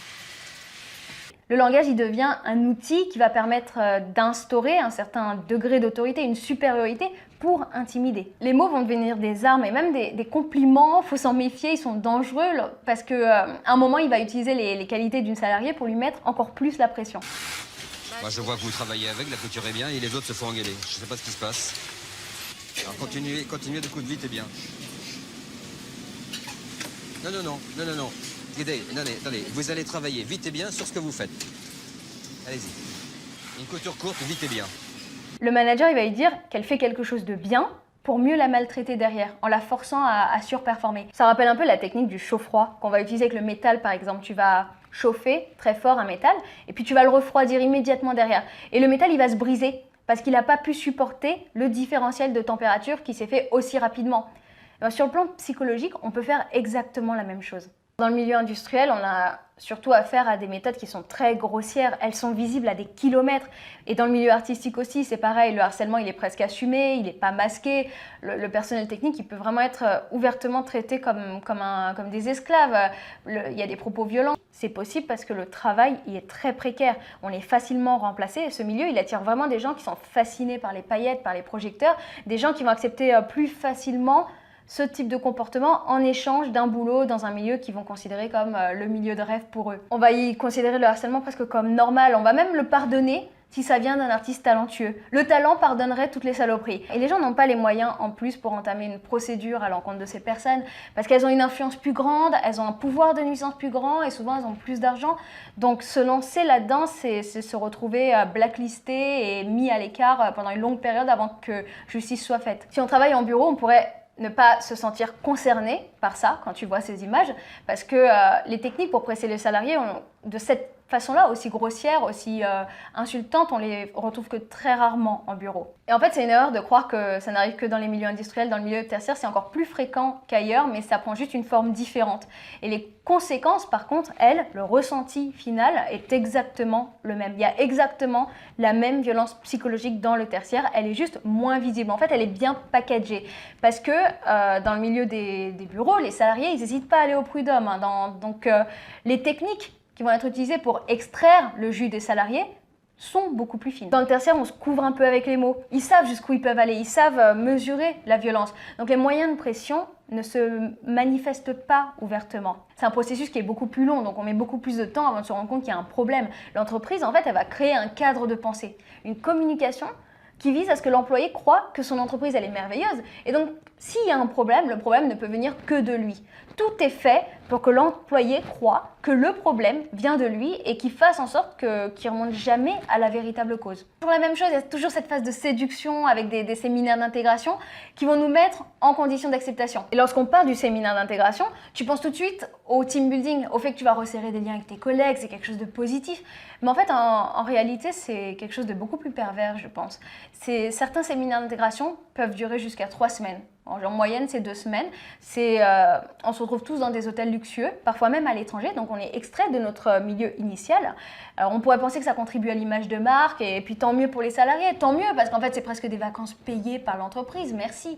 [SPEAKER 18] Le langage, il devient un outil qui va permettre d'instaurer un certain degré d'autorité, une supériorité pour intimider. Les mots vont devenir des armes et même des compliments, il faut s'en méfier, ils sont dangereux parce qu'à un moment, il va utiliser les qualités d'une salariée pour lui mettre encore plus la pression.
[SPEAKER 14] Moi, je vois que vous travaillez avec, la couture est bien, et les autres se font engueuler. Je sais pas ce qui se passe. Alors continuez de couper vite et bien. Non. Attendez, vous allez travailler vite et bien sur ce que vous faites. Allez-y. Une couture courte, vite et bien.
[SPEAKER 18] Le manager, il va lui dire qu'elle fait quelque chose de bien pour mieux la maltraiter derrière, en la forçant à surperformer. Ça rappelle un peu la technique du chaud-froid qu'on va utiliser avec le métal, par exemple. Tu vas chauffer très fort un métal et puis tu vas le refroidir immédiatement derrière. Et le métal, il va se briser parce qu'il n'a pas pu supporter le différentiel de température qui s'est fait aussi rapidement. Alors, sur le plan psychologique, on peut faire exactement la même chose. Dans le milieu industriel, on a surtout affaire à des méthodes qui sont très grossières. Elles sont visibles à des kilomètres. Et dans le milieu artistique aussi, c'est pareil. Le harcèlement, il est presque assumé, il n'est pas masqué. Le personnel technique, il peut vraiment être ouvertement traité comme des esclaves. Il y a des propos violents. C'est possible parce que le travail, il est très précaire. On est facilement remplacé. Et ce milieu, il attire vraiment des gens qui sont fascinés par les paillettes, par les projecteurs. Des gens qui vont accepter plus facilement ce type de comportement en échange d'un boulot dans un milieu qu'ils vont considérer comme le milieu de rêve pour eux. On va y considérer le harcèlement presque comme normal, on va même le pardonner si ça vient d'un artiste talentueux. Le talent pardonnerait toutes les saloperies. Et les gens n'ont pas les moyens en plus pour entamer une procédure à l'encontre de ces personnes parce qu'elles ont une influence plus grande, elles ont un pouvoir de nuisance plus grand et souvent elles ont plus d'argent. Donc se lancer là-dedans, c'est se retrouver blacklisté et mis à l'écart pendant une longue période avant que justice soit faite. Si on travaille en bureau, on pourrait ne pas se sentir concerné par ça quand tu vois ces images, parce que les techniques pour presser les salariés, de cette façon-là, aussi grossière, aussi insultante, on les retrouve que très rarement en bureau. Et en fait, c'est une erreur de croire que ça n'arrive que dans les milieux industriels, dans le milieu tertiaire, c'est encore plus fréquent qu'ailleurs, mais ça prend juste une forme différente. Et les conséquences, par contre, elles, le ressenti final est exactement le même. Il y a exactement la même violence psychologique dans le tertiaire, elle est juste moins visible. En fait, elle est bien packagée, parce que dans le milieu des bureaux, les salariés, ils n'hésitent pas à aller au prud'homme. Donc, les techniques qui vont être utilisées pour extraire le jus des salariés sont beaucoup plus fines. Dans le tertiaire, on se couvre un peu avec les mots. Ils savent jusqu'où ils peuvent aller, ils savent mesurer la violence. Donc les moyens de pression ne se manifestent pas ouvertement. C'est un processus qui est beaucoup plus long, donc on met beaucoup plus de temps avant de se rendre compte qu'il y a un problème. L'entreprise, en fait, elle va créer un cadre de pensée, une communication qui vise à ce que l'employé croit que son entreprise, elle est merveilleuse. Et donc, s'il y a un problème, le problème ne peut venir que de lui. Tout est fait pour que l'employé croit que le problème vient de lui et qu'il fasse en sorte qu'il ne remonte jamais à la véritable cause. Pour la même chose, il y a toujours cette phase de séduction avec des séminaires d'intégration qui vont nous mettre en condition d'acceptation. Et lorsqu'on parle du séminaire d'intégration, tu penses tout de suite au team building, au fait que tu vas resserrer des liens avec tes collègues, c'est quelque chose de positif. Mais en fait, en réalité, c'est quelque chose de beaucoup plus pervers, je pense. Certains séminaires d'intégration peuvent durer jusqu'à 3 semaines. En moyenne, c'est 2 semaines. On se retrouve tous dans des hôtels luxueux, parfois même à l'étranger, donc on est extrait de notre milieu initial. Alors, on pourrait penser que ça contribue à l'image de marque, et puis tant mieux pour les salariés, tant mieux, parce qu'en fait, c'est presque des vacances payées par l'entreprise, merci.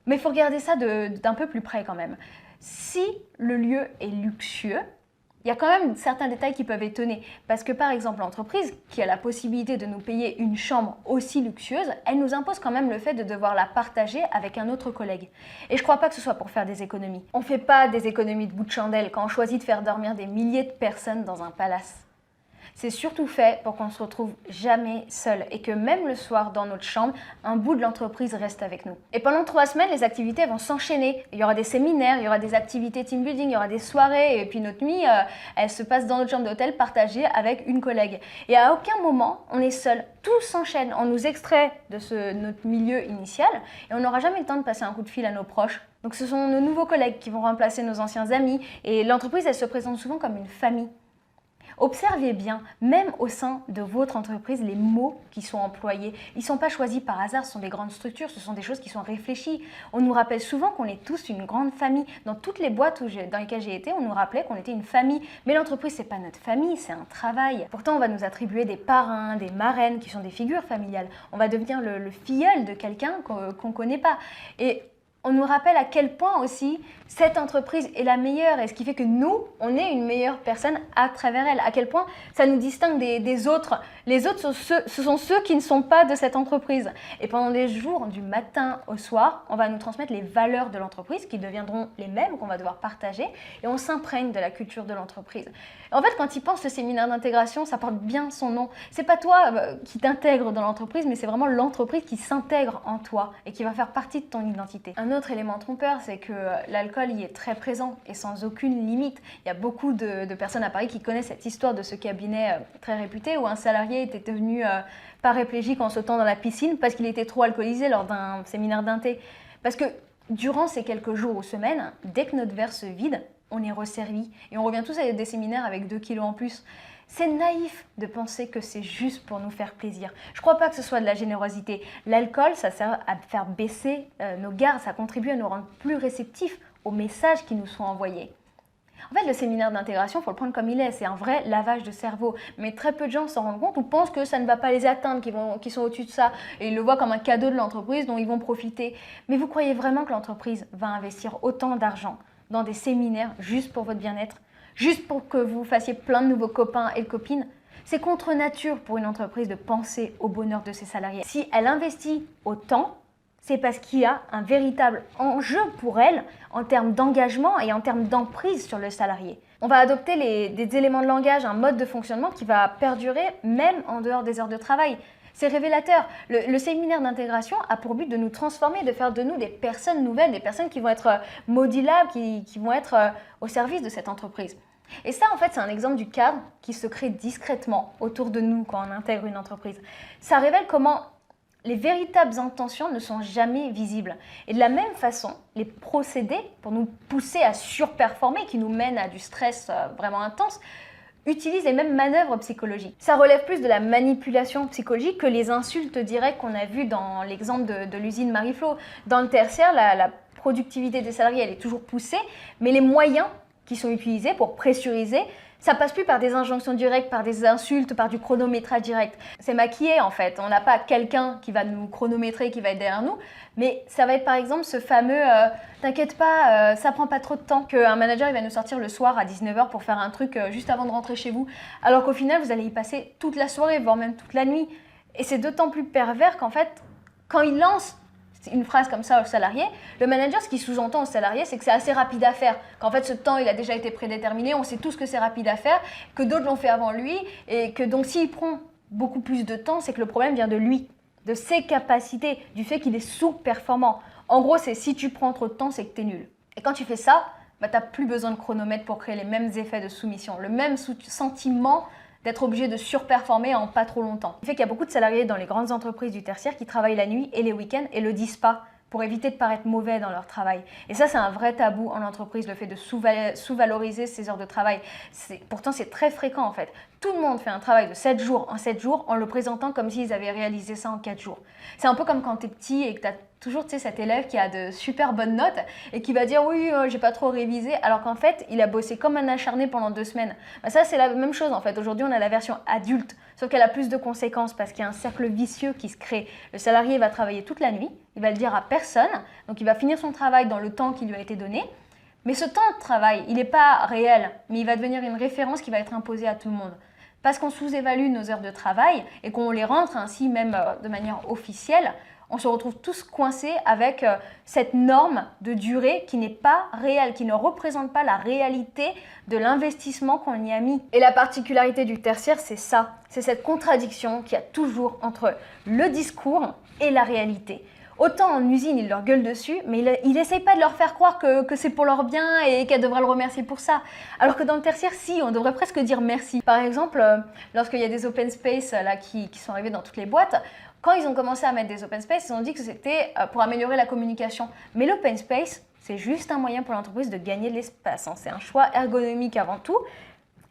[SPEAKER 18] Mais il faut regarder ça d'un peu plus près quand même. Si le lieu est luxueux, il y a quand même certains détails qui peuvent étonner. Parce que par exemple, l'entreprise qui a la possibilité de nous payer une chambre aussi luxueuse, elle nous impose quand même le fait de devoir la partager avec un autre collègue. Et je ne crois pas que ce soit pour faire des économies. On ne fait pas des économies de bout de chandelle quand on choisit de faire dormir des milliers de personnes dans un palace. C'est surtout fait pour qu'on ne se retrouve jamais seul et que même le soir dans notre chambre, un bout de l'entreprise reste avec nous. Et pendant 3 semaines, les activités vont s'enchaîner. Il y aura des séminaires, il y aura des activités team building, il y aura des soirées et puis notre nuit, elle se passe dans notre chambre d'hôtel partagée avec une collègue. Et à aucun moment, on est seul. Tout s'enchaîne. On nous extrait de notre milieu initial et on n'aura jamais le temps de passer un coup de fil à nos proches. Donc ce sont nos nouveaux collègues qui vont remplacer nos anciens amis et l'entreprise, elle se présente souvent comme une famille. Observez bien, même au sein de votre entreprise, les mots qui sont employés, ils ne sont pas choisis par hasard, ce sont des grandes structures, ce sont des choses qui sont réfléchies. On nous rappelle souvent qu'on est tous une grande famille. Dans toutes les boîtes dans lesquelles j'ai été, on nous rappelait qu'on était une famille. Mais l'entreprise, ce n'est pas notre famille, c'est un travail. Pourtant, on va nous attribuer des parrains, des marraines, qui sont des figures familiales. On va devenir le filleul de quelqu'un qu'on ne connaît pas. Et on nous rappelle à quel point aussi cette entreprise est la meilleure et ce qui fait que nous, on est une meilleure personne à travers elle. À quel point ça nous distingue des autres. Les autres, ce sont ceux qui ne sont pas de cette entreprise. Et pendant des jours, du matin au soir, on va nous transmettre les valeurs de l'entreprise qui deviendront les mêmes qu'on va devoir partager et on s'imprègne de la culture de l'entreprise. En fait, quand tu penses, le séminaire d'intégration, ça porte bien son nom. C'est pas toi qui t'intègre dans l'entreprise, mais c'est vraiment l'entreprise qui s'intègre en toi et qui va faire partie de ton identité. Un autre élément trompeur, c'est que l'alcool y est très présent et sans aucune limite. Il y a beaucoup de personnes à Paris qui connaissent cette histoire de ce cabinet très réputé où un salarié était devenu paraplégique en sautant dans la piscine parce qu'il était trop alcoolisé lors d'un séminaire d'inté. Parce que durant ces quelques jours ou semaines, dès que notre verre se vide, on est resservi et on revient tous à des séminaires avec 2 kilos en plus. C'est naïf de penser que c'est juste pour nous faire plaisir. Je ne crois pas que ce soit de la générosité. L'alcool, ça sert à faire baisser nos gardes, ça contribue à nous rendre plus réceptifs aux messages qui nous sont envoyés. En fait, le séminaire d'intégration, il faut le prendre comme il est, c'est un vrai lavage de cerveau. Mais très peu de gens s'en rendent compte ou pensent que ça ne va pas les atteindre, qu'ils sont au-dessus de ça. Et ils le voient comme un cadeau de l'entreprise dont ils vont profiter. Mais vous croyez vraiment que l'entreprise va investir autant d'argent dans des séminaires juste pour votre bien-être, juste pour que vous fassiez plein de nouveaux copains et de copines? C'est contre nature pour une entreprise de penser au bonheur de ses salariés. Si elle investit autant, c'est parce qu'il y a un véritable enjeu pour elle en termes d'engagement et en termes d'emprise sur le salarié. On va adopter des éléments de langage, un mode de fonctionnement qui va perdurer même en dehors des heures de travail. C'est révélateur. Le séminaire d'intégration a pour but de nous transformer, de faire de nous des personnes nouvelles, des personnes qui vont être modulables, qui vont être au service de cette entreprise. Et ça, en fait, c'est un exemple du cadre qui se crée discrètement autour de nous quand on intègre une entreprise. Ça révèle comment les véritables intentions ne sont jamais visibles. Et de la même façon, les procédés pour nous pousser à surperformer, qui nous mènent à du stress vraiment intense, utilisent les mêmes manœuvres psychologiques. Ça relève plus de la manipulation psychologique que les insultes directes qu'on a vues dans l'exemple de l'usine Marie-Flo. Dans le tertiaire, la productivité des salariés, elle est toujours poussée, mais les moyens qui sont utilisés pour pressuriser, ça passe plus par des injonctions directes, par des insultes, par du chronométrage direct. C'est maquillé en fait. On n'a pas quelqu'un qui va nous chronométrer, qui va être derrière nous, mais ça va être par exemple ce fameux t'inquiète pas, ça prend pas trop de temps, qu'un manager il va nous sortir le soir à 19h pour faire un truc juste avant de rentrer chez vous, alors qu'au final vous allez y passer toute la soirée, voire même toute la nuit. Et c'est d'autant plus pervers qu'en fait, quand il lance une phrase comme ça au salarié, le manager, ce qui sous-entend au salarié, c'est que c'est assez rapide à faire, qu'en fait ce temps il a déjà été prédéterminé, on sait tous que c'est rapide à faire, que d'autres l'ont fait avant lui, et que donc s'il prend beaucoup plus de temps, c'est que le problème vient de lui, de ses capacités, du fait qu'il est sous-performant. En gros, c'est si tu prends trop de temps, c'est que tu es nul. Et quand tu fais ça, tu n'as plus besoin de chronomètre pour créer les mêmes effets de soumission, le même sentiment d'être obligé de surperformer en pas trop longtemps. Ce qui fait qu'il y a beaucoup de salariés dans les grandes entreprises du tertiaire qui travaillent la nuit et les week-ends et le disent pas pour éviter de paraître mauvais dans leur travail. Et ça, c'est un vrai tabou en entreprise, le fait de sous-valoriser ses heures de travail. Pourtant, c'est très fréquent en fait. Tout le monde fait un travail de 7 jours en 7 jours en le présentant comme s'ils avaient réalisé ça en 4 jours. C'est un peu comme quand tu es petit et que tu as toujours cet élève qui a de super bonnes notes et qui va dire oui, j'ai pas trop révisé, alors qu'en fait, il a bossé comme un acharné pendant 2 semaines. Ben ça, c'est la même chose en fait. Aujourd'hui, on a la version adulte, sauf qu'elle a plus de conséquences parce qu'il y a un cercle vicieux qui se crée. Le salarié va travailler toute la nuit, il va le dire à personne, donc il va finir son travail dans le temps qui lui a été donné. Mais ce temps de travail, il n'est pas réel, mais il va devenir une référence qui va être imposée à tout le monde. Parce qu'on sous-évalue nos heures de travail et qu'on les rentre ainsi même de manière officielle, on se retrouve tous coincés avec cette norme de durée qui n'est pas réelle, qui ne représente pas la réalité de l'investissement qu'on y a mis. Et la particularité du tertiaire, c'est ça, c'est cette contradiction qu'il y a toujours entre le discours et la réalité. Autant en usine, ils leur gueulent dessus, mais il n'essaye pas de leur faire croire que c'est pour leur bien et qu'elle devrait le remercier pour ça. Alors que dans le tertiaire, si, on devrait presque dire merci. Par exemple, lorsqu'il y a des open space là, qui sont arrivés dans toutes les boîtes, quand ils ont commencé à mettre des open space, ils ont dit que c'était pour améliorer la communication. Mais l'open space, c'est juste un moyen pour l'entreprise de gagner de l'espace. C'est un choix ergonomique avant tout.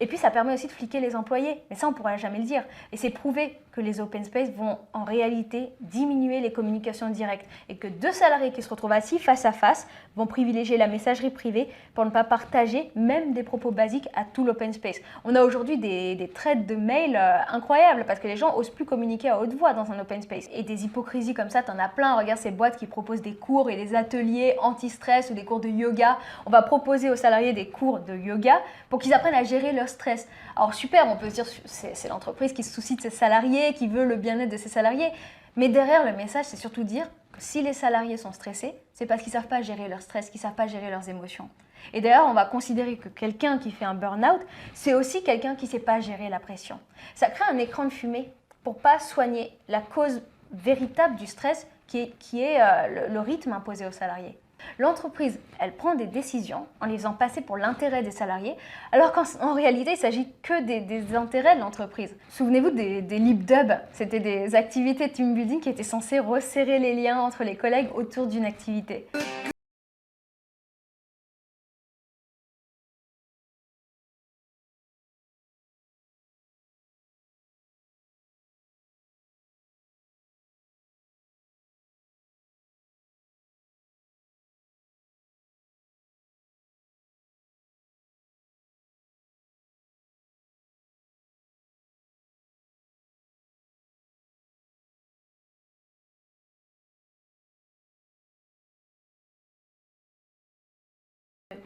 [SPEAKER 18] Et puis ça permet aussi de fliquer les employés. Mais ça, on ne pourra jamais le dire. Et c'est prouvé que les open space vont en réalité diminuer les communications directes et que deux salariés qui se retrouvent assis face à face vont privilégier la messagerie privée pour ne pas partager même des propos basiques à tout l'open space. On a aujourd'hui des threads de mails incroyables parce que les gens osent plus communiquer à haute voix dans un open space. Et des hypocrisies comme ça, t'en as plein. Regarde ces boîtes qui proposent des cours et des ateliers anti-stress ou des cours de yoga. On va proposer aux salariés des cours de yoga pour qu'ils apprennent à gérer leur stress. Alors super, on peut se dire c'est l'entreprise qui se soucie de ses salariés, qui veut le bien-être de ses salariés. Mais derrière, le message, c'est surtout dire que si les salariés sont stressés, c'est parce qu'ils ne savent pas gérer leur stress, qu'ils ne savent pas gérer leurs émotions. Et d'ailleurs, on va considérer que quelqu'un qui fait un burn-out, c'est aussi quelqu'un qui ne sait pas gérer la pression. Ça crée un écran de fumée pour ne pas soigner la cause véritable du stress qui est le rythme imposé aux salariés. L'entreprise, elle prend des décisions en les faisant passer pour l'intérêt des salariés, alors qu'en réalité, il ne s'agit que des intérêts de l'entreprise. Souvenez-vous des Lip Dub, c'était des activités de team building qui étaient censées resserrer les liens entre les collègues autour d'une activité.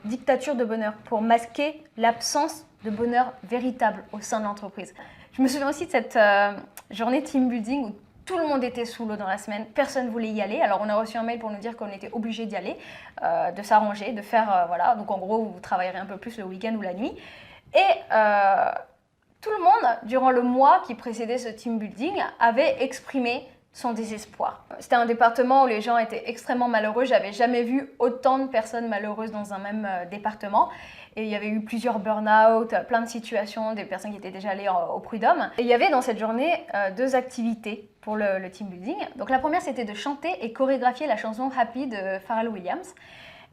[SPEAKER 18] Dictature de bonheur pour masquer l'absence de bonheur véritable au sein de l'entreprise. Je me souviens aussi de cette journée team building où tout le monde était sous l'eau dans la semaine, personne ne voulait y aller. Alors on a reçu un mail pour nous dire qu'on était obligé d'y aller, de s'arranger, de faire, voilà, donc en gros vous travaillerez un peu plus le week-end ou la nuit. Et tout le monde, durant le mois qui précédait ce team building, avait exprimé son désespoir. C'était un département où les gens étaient extrêmement malheureux. J'avais jamais vu autant de personnes malheureuses dans un même département. Et il y avait eu plusieurs burn-out, plein de situations, des personnes qui étaient déjà allées au prud'homme. Et il y avait dans cette journée deux activités pour le team building. Donc la première, c'était de chanter et chorégraphier la chanson Happy de Pharrell Williams.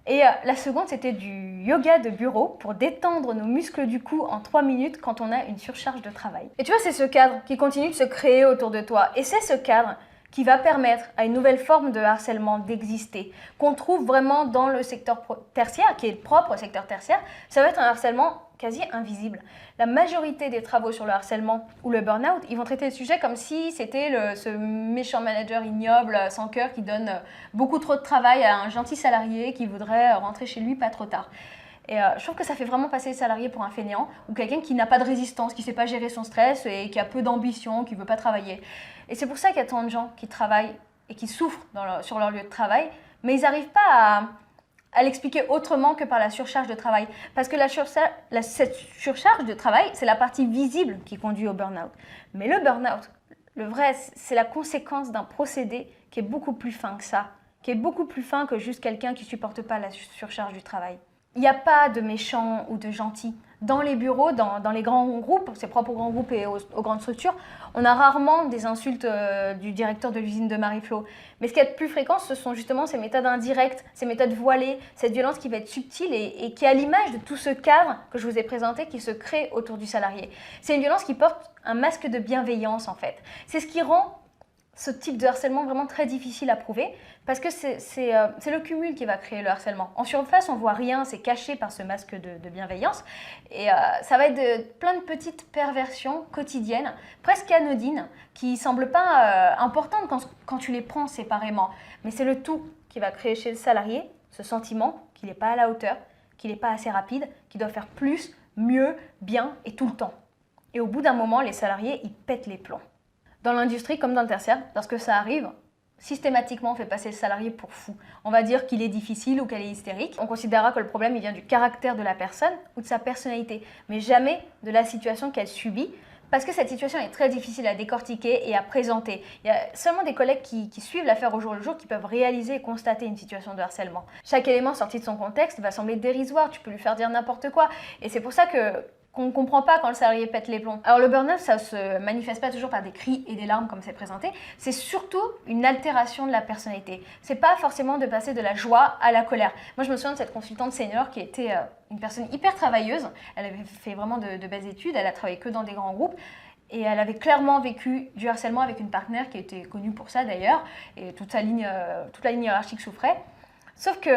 [SPEAKER 18] Et la seconde, c'était du yoga de bureau pour détendre nos muscles du cou en 3 minutes quand on a une surcharge de travail. Et tu vois, c'est ce cadre qui continue de se créer autour de toi. Et c'est ce cadre qui va permettre à une nouvelle forme de harcèlement d'exister, qu'on trouve vraiment dans le secteur tertiaire, qui est le propre secteur tertiaire. Ça va être un harcèlement quasi invisible. La majorité des travaux sur le harcèlement ou le burn-out, ils vont traiter le sujet comme si c'était ce méchant manager ignoble, sans cœur, qui donne beaucoup trop de travail à un gentil salarié qui voudrait rentrer chez lui pas trop tard. Et je trouve que ça fait vraiment passer le salarié pour un fainéant ou quelqu'un qui n'a pas de résistance, qui ne sait pas gérer son stress et qui a peu d'ambition, qui ne veut pas travailler. Et c'est pour ça qu'il y a tant de gens qui travaillent et qui souffrent sur leur lieu de travail, mais ils n'arrivent pas à l'expliquer autrement que par la surcharge de travail. Parce que cette surcharge de travail, c'est la partie visible qui conduit au burn-out. Mais le burn-out, le vrai, c'est la conséquence d'un procédé qui est beaucoup plus fin que ça, qui est beaucoup plus fin que juste quelqu'un qui ne supporte pas la surcharge du travail. Il n'y a pas de méchants ou de gentils. Dans les bureaux, dans les grands groupes, ses propres grands groupes et aux grandes structures, on a rarement des insultes du directeur de l'usine de Marie-Flo. Mais ce qui est le plus fréquent, ce sont justement ces méthodes indirectes, ces méthodes voilées, cette violence qui va être subtile et qui est à l'image de tout ce cadre que je vous ai présenté qui se crée autour du salarié. C'est une violence qui porte un masque de bienveillance en fait. C'est ce qui rend ce type de harcèlement vraiment très difficile à prouver parce que c'est le cumul qui va créer le harcèlement. En surface, on voit rien, c'est caché par ce masque de bienveillance et ça va être plein de petites perversions quotidiennes, presque anodines, qui ne semblent pas importantes quand tu les prends séparément. Mais c'est le tout qui va créer chez le salarié ce sentiment qu'il n'est pas à la hauteur, qu'il n'est pas assez rapide, qu'il doit faire plus, mieux, bien et tout le temps. Et au bout d'un moment, les salariés, ils pètent les plombs. Dans l'industrie comme dans le tertiaire, lorsque ça arrive, systématiquement, on fait passer le salarié pour fou. On va dire qu'il est difficile ou qu'elle est hystérique. On considérera que le problème il vient du caractère de la personne ou de sa personnalité, mais jamais de la situation qu'elle subit, parce que cette situation est très difficile à décortiquer et à présenter. Il y a seulement des collègues qui suivent l'affaire au jour le jour qui peuvent réaliser et constater une situation de harcèlement. Chaque élément sorti de son contexte va sembler dérisoire, tu peux lui faire dire n'importe quoi, et c'est pour ça qu'on ne comprend pas quand le salarié pète les plombs. Alors le burn-out, ça se manifeste pas toujours par des cris et des larmes comme c'est présenté, c'est surtout une altération de la personnalité. C'est pas forcément de passer de la joie à la colère. Moi je me souviens de cette consultante senior qui était une personne hyper travailleuse, elle avait fait vraiment de belles études, elle a travaillé que dans des grands groupes, et elle avait clairement vécu du harcèlement avec une partenaire qui était connue pour ça d'ailleurs, et toute la ligne hiérarchique souffrait. Sauf que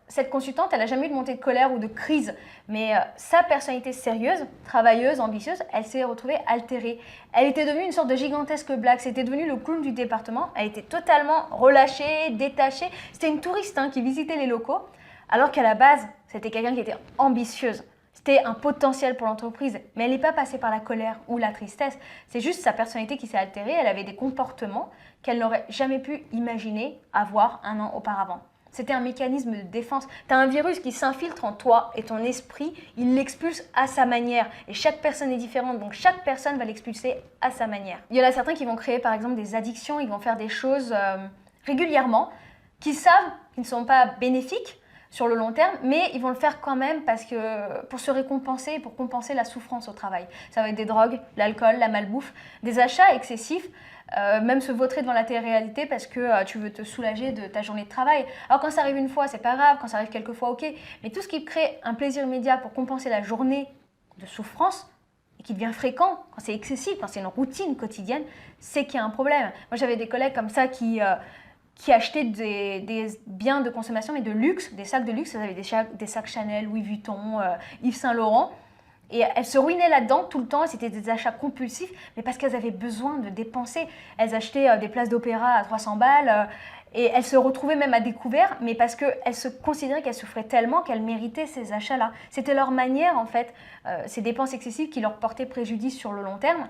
[SPEAKER 18] cette consultante, elle n'a jamais eu de montée de colère ou de crise, mais sa personnalité sérieuse, travailleuse, ambitieuse, elle s'est retrouvée altérée. Elle était devenue une sorte de gigantesque blague, c'était devenu le clown du département, elle était totalement relâchée, détachée, c'était une touriste qui visitait les locaux, alors qu'à la base, c'était quelqu'un qui était ambitieuse. C'était un potentiel pour l'entreprise, mais elle n'est pas passée par la colère ou la tristesse, c'est juste sa personnalité qui s'est altérée, elle avait des comportements qu'elle n'aurait jamais pu imaginer avoir un an auparavant. C'était un mécanisme de défense. Tu as un virus qui s'infiltre en toi et ton esprit, il l'expulse à sa manière. Et chaque personne est différente, donc chaque personne va l'expulser à sa manière. Il y en a certains qui vont créer par exemple des addictions, ils vont faire des choses régulièrement, qu'ils savent qu'ils ne sont pas bénéfiques sur le long terme, mais ils vont le faire quand même parce que pour se récompenser, pour compenser la souffrance au travail. Ça va être des drogues, l'alcool, la malbouffe, des achats excessifs, même se vautrer devant la télé-réalité parce que tu veux te soulager de ta journée de travail. Alors quand ça arrive une fois, c'est pas grave, quand ça arrive quelques fois, ok, mais tout ce qui crée un plaisir immédiat pour compenser la journée de souffrance et qui devient fréquent, quand c'est excessif, quand c'est une routine quotidienne, c'est qu'il y a un problème. Moi j'avais des collègues comme ça qui achetaient des biens de consommation mais de luxe, des sacs de luxe, elles avaient des sacs Chanel, Louis Vuitton, Yves Saint Laurent. Et elles se ruinaient là-dedans tout le temps, c'était des achats compulsifs, mais parce qu'elles avaient besoin de dépenser. Elles achetaient des places d'opéra à 300 balles, et elles se retrouvaient même à découvert, mais parce qu'elles se considéraient qu'elles souffraient tellement qu'elles méritaient ces achats-là. C'était leur manière, en fait, ces dépenses excessives qui leur portaient préjudice sur le long terme,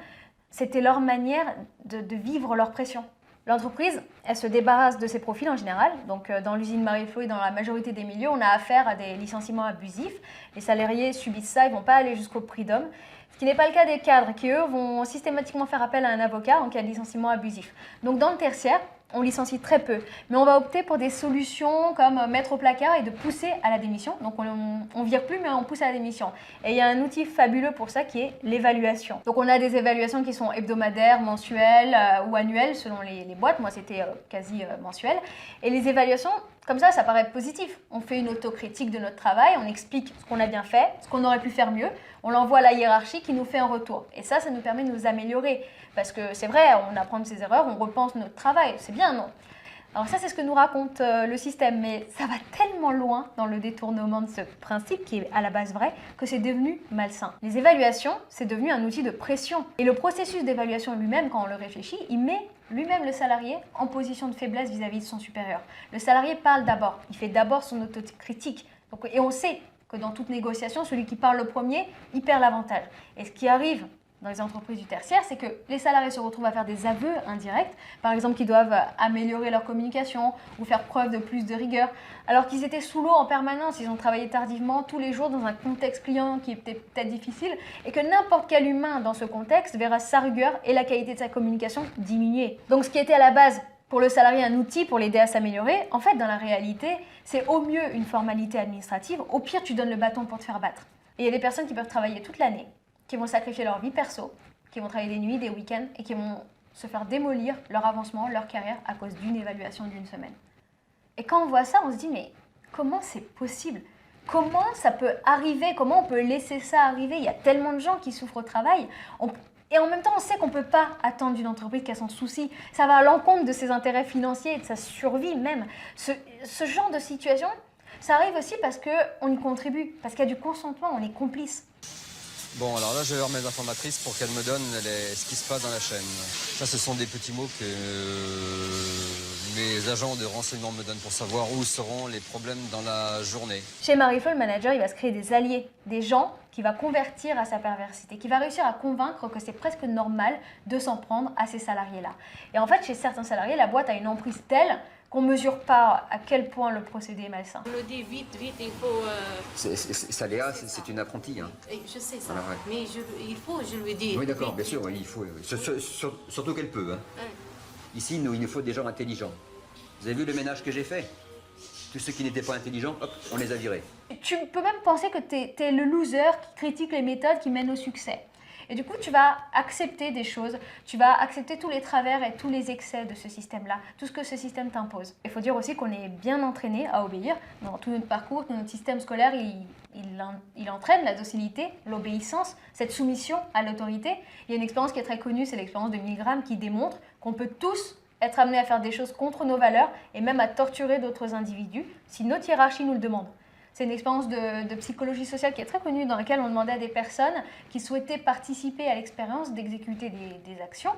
[SPEAKER 18] c'était leur manière de vivre leur pression. L'entreprise, elle se débarrasse de ses profils en général. Donc dans l'usine Marie-Flo et dans la majorité des milieux, on a affaire à des licenciements abusifs. Les salariés subissent ça, ils ne vont pas aller jusqu'au prud'homme. Ce qui n'est pas le cas des cadres qui, eux, vont systématiquement faire appel à un avocat en cas de licenciement abusif. Donc dans le tertiaire, on licencie très peu. Mais on va opter pour des solutions comme mettre au placard et de pousser à la démission. Donc on vire plus, mais on pousse à la démission. Et il y a un outil fabuleux pour ça qui est l'évaluation. Donc on a des évaluations qui sont hebdomadaires, mensuelles ou annuelles selon les boîtes. Moi, c'était quasi mensuel. Et les évaluations, comme ça paraît positif. On fait une autocritique de notre travail, on explique ce qu'on a bien fait, ce qu'on aurait pu faire mieux. On l'envoie à la hiérarchie qui nous fait un retour. Et ça nous permet de nous améliorer. Parce que c'est vrai, on apprend de ses erreurs, on repense notre travail. C'est bien, non? Alors ça, c'est ce que nous raconte le système. Mais ça va tellement loin dans le détournement de ce principe, qui est à la base vrai, que c'est devenu malsain. Les évaluations, c'est devenu un outil de pression. Et le processus d'évaluation lui-même, quand on le réfléchit, il met lui-même le salarié en position de faiblesse vis-à-vis de son supérieur. Le salarié parle d'abord, il fait d'abord son autocritique. Et on sait que dans toute négociation, celui qui parle le premier, il perd l'avantage. Et ce qui arrive dans les entreprises du tertiaire, c'est que les salariés se retrouvent à faire des aveux indirects, par exemple qu'ils doivent améliorer leur communication ou faire preuve de plus de rigueur, alors qu'ils étaient sous l'eau en permanence, ils ont travaillé tardivement tous les jours dans un contexte client qui était peut-être difficile, et que n'importe quel humain dans ce contexte verra sa rigueur et la qualité de sa communication diminuer. Donc ce qui était à la base pour le salarié un outil pour l'aider à s'améliorer, en fait dans la réalité, c'est au mieux une formalité administrative, au pire tu donnes le bâton pour te faire battre. Et il y a des personnes qui peuvent travailler toute l'année, qui vont sacrifier leur vie perso, qui vont travailler des nuits, des week-ends et qui vont se faire démolir leur avancement, leur carrière à cause d'une évaluation d'une semaine. Et quand on voit ça, on se dit mais comment c'est possible? Comment ça peut arriver? Comment on peut laisser ça arriver? Il y a tellement de gens qui souffrent au travail. Et en même temps, on sait qu'on ne peut pas attendre d'une entreprise qu'elle s'en soucie. Ça va à l'encontre de ses intérêts financiers et de sa survie même. Ce genre de situation, ça arrive aussi parce qu'on y contribue, parce qu'il y a du consentement, on est complice.
[SPEAKER 14] Bon, alors là, je vais voir mes informatrices pour qu'elles me donnent ce qui se passe dans la chaîne. Ça, ce sont des petits mots que mes les agents de renseignement me donnent pour savoir où seront les problèmes dans la journée.
[SPEAKER 18] Chez Mariflo, le manager, il va se créer des alliés, des gens qui va convertir à sa perversité, qui va réussir à convaincre que c'est presque normal de s'en prendre à ces salariés-là. Et en fait, chez certains salariés, la boîte a une emprise telle qu'on ne mesure pas à quel point le procédé est malsain.
[SPEAKER 17] On le dit vite, il faut...
[SPEAKER 14] Saléa, c'est une apprentie. Hein.
[SPEAKER 17] Je sais ça,
[SPEAKER 14] Voilà, ouais.
[SPEAKER 17] mais il faut, je lui dis...
[SPEAKER 14] Oui, d'accord, bien sûr, oui, il faut. Surtout qu'elle peut. Hein.
[SPEAKER 17] Ouais.
[SPEAKER 14] Ici, il nous faut des gens intelligents. Vous avez vu le ménage que j'ai fait? Tous ceux qui n'étaient pas intelligents, hop, on les a virés.
[SPEAKER 18] Tu peux même penser que t'es le loser qui critique les méthodes qui mènent au succès. Et du coup, tu vas accepter des choses, tu vas accepter tous les travers et tous les excès de ce système-là, tout ce que ce système t'impose. Il faut dire aussi qu'on est bien entraîné à obéir. Dans tout notre parcours, tout notre système scolaire, il entraîne la docilité, l'obéissance, cette soumission à l'autorité. Il y a une expérience qui est très connue, c'est l'expérience de Milgram, qui démontre qu'on peut tous être amenés à faire des choses contre nos valeurs et même à torturer d'autres individus si notre hiérarchie nous le demande. C'est une expérience de psychologie sociale qui est très connue, dans laquelle on demandait à des personnes qui souhaitaient participer à l'expérience d'exécuter des actions.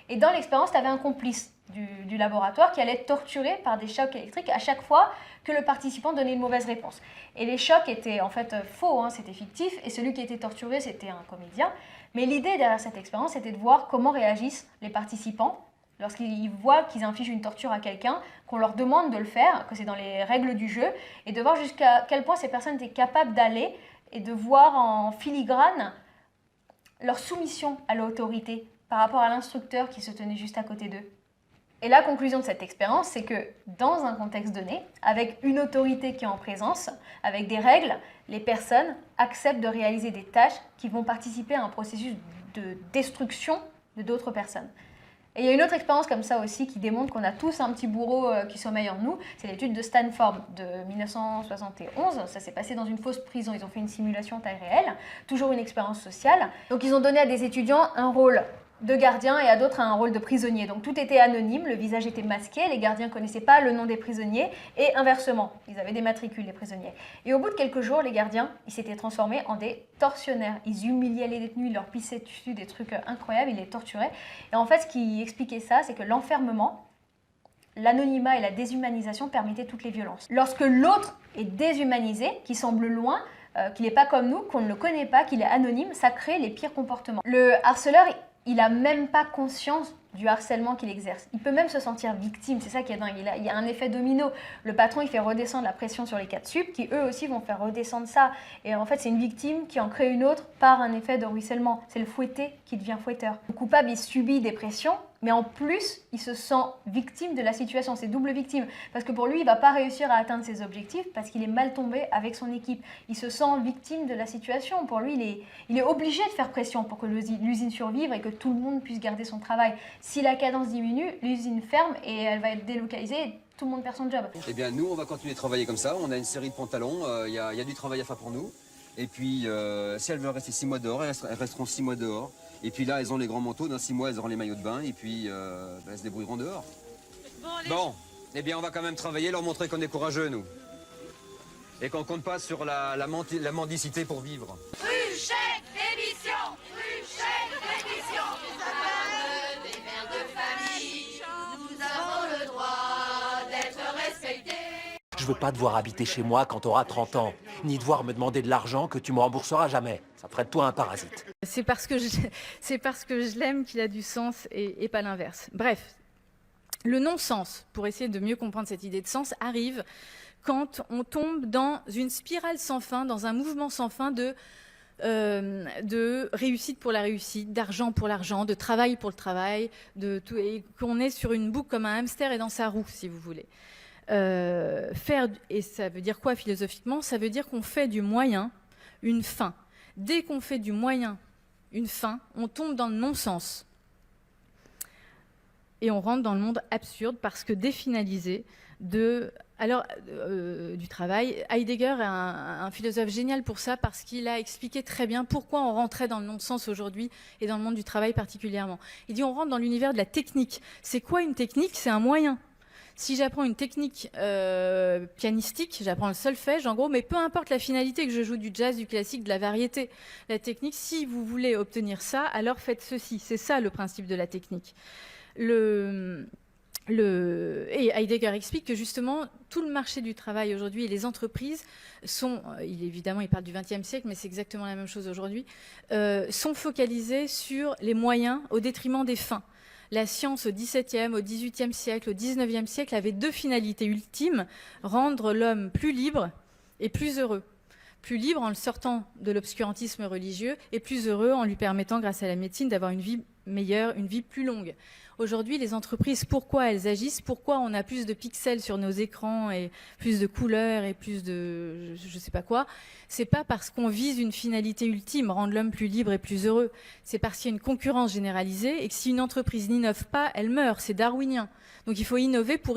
[SPEAKER 18] Et dans l'expérience, tu avais un complice du laboratoire qui allait être torturé par des chocs électriques à chaque fois que le participant donnait une mauvaise réponse. Et les chocs étaient en fait faux, hein, c'était fictif, et celui qui était torturé, c'était un comédien. Mais l'idée derrière cette expérience, c'était de voir comment réagissent les participants lorsqu'ils voient qu'ils infligent une torture à quelqu'un, qu'on leur demande de le faire, que c'est dans les règles du jeu, et de voir jusqu'à quel point ces personnes étaient capables d'aller et de voir en filigrane leur soumission à l'autorité par rapport à l'instructeur qui se tenait juste à côté d'eux. Et la conclusion de cette expérience, c'est que dans un contexte donné, avec une autorité qui est en présence, avec des règles, les personnes acceptent de réaliser des tâches qui vont participer à un processus de destruction de d'autres personnes. Et il y a une autre expérience comme ça aussi qui démontre qu'on a tous un petit bourreau qui sommeille en nous. C'est l'étude de Stanford de 1971. Ça s'est passé dans une fausse prison. Ils ont fait une simulation taille réelle, toujours une expérience sociale. Donc ils ont donné à des étudiants un rôle de gardien et à d'autres un rôle de prisonnier. Donc tout était anonyme, le visage était masqué, les gardiens ne connaissaient pas le nom des prisonniers et inversement, ils avaient des matricules, les prisonniers. Et au bout de quelques jours, les gardiens, ils s'étaient transformés en des tortionnaires. Ils humiliaient les détenus, ils leur pissaient dessus des trucs incroyables, ils les torturaient. Et en fait, ce qui expliquait ça, c'est que l'enfermement, l'anonymat et la déshumanisation permettaient toutes les violences. Lorsque l'autre est déshumanisé, qui semble loin, qu'il n'est pas comme nous, qu'on ne le connaît pas, qu'il est anonyme, ça crée les pires comportements. Le harceleur, il n'a même pas conscience du harcèlement qu'il exerce. Il peut même se sentir victime, c'est ça qui est dingue. Il y a un effet domino. Le patron, il fait redescendre la pression sur les 4 sup, qui eux aussi vont faire redescendre ça. Et en fait, c'est une victime qui en crée une autre par un effet de ruissellement. C'est le fouetté qui devient fouetteur. Le coupable, il subit des pressions, mais en plus, il se sent victime de la situation. C'est double victime. Parce que pour lui, il ne va pas réussir à atteindre ses objectifs parce qu'il est mal tombé avec son équipe. Il se sent victime de la situation. Pour lui, il est obligé de faire pression pour que l'usine survive et que tout le monde puisse garder son travail. Si la cadence diminue, l'usine ferme et elle va être délocalisée et tout le monde perd son job.
[SPEAKER 14] Eh bien, nous, on va continuer de travailler comme ça. On a une série de pantalons. Il y a du travail à faire pour nous. Et puis, si elles veulent rester 6 mois dehors, elles resteront 6 mois dehors. Et puis là, elles ont les grands manteaux. Dans 6 mois, elles auront les maillots de bain. Et puis, elles se débrouilleront dehors. Bon, eh bien, on va quand même travailler, leur montrer qu'on est courageux, nous. Et qu'on compte pas sur la mendicité pour vivre.
[SPEAKER 15] Ruchet d'émission, Ruchet d'émission. Des mères de famille, nous avons le droit d'être respectés.
[SPEAKER 2] Je veux pas devoir habiter chez moi quand t'auras 30 ans, ni devoir me demander de l'argent que tu me rembourseras jamais. Ça ferait de toi un parasite.
[SPEAKER 19] C'est parce que je l'aime qu'il a du sens et pas l'inverse. Bref, le non-sens, pour essayer de mieux comprendre cette idée de sens, arrive quand on tombe dans une spirale sans fin, dans un mouvement sans fin de réussite pour la réussite, d'argent pour l'argent, de travail pour le travail, et qu'on est sur une boucle comme un hamster et dans sa roue, si vous voulez. Et ça veut dire quoi philosophiquement? Ça veut dire qu'on fait du moyen une fin. Dès qu'on fait du moyen une fin, on tombe dans le non-sens. Et on rentre dans le monde absurde parce que définalisé du travail. Heidegger est un philosophe génial pour ça parce qu'il a expliqué très bien pourquoi on rentrait dans le non-sens aujourd'hui et dans le monde du travail particulièrement. Il dit on rentre dans l'univers de la technique. C'est quoi une technique? C'est un moyen. Si j'apprends une technique pianistique, j'apprends le solfège en gros, mais peu importe la finalité, que je joue du jazz, du classique, de la variété. La technique, si vous voulez obtenir ça, alors faites ceci. C'est ça le principe de la technique. Et Heidegger explique que justement tout le marché du travail aujourd'hui et les entreprises sont, évidemment il parle du XXe siècle, mais c'est exactement la même chose aujourd'hui, sont focalisés sur les moyens au détriment des fins. La science au XVIIe, au XVIIIe siècle, au XIXe siècle avait deux finalités ultimes, rendre l'homme plus libre et plus heureux. Plus libre en le sortant de l'obscurantisme religieux et plus heureux en lui permettant, grâce à la médecine, d'avoir une vie meilleure, une vie plus longue. Aujourd'hui, les entreprises, pourquoi elles agissent? Pourquoi on a plus de pixels sur nos écrans et plus de couleurs et plus de je sais pas quoi? C'est pas parce qu'on vise une finalité ultime, rendre l'homme plus libre et plus heureux. C'est parce qu'il y a une concurrence généralisée et que si une entreprise n'innove pas, elle meurt. C'est darwinien. Donc il faut innover, pour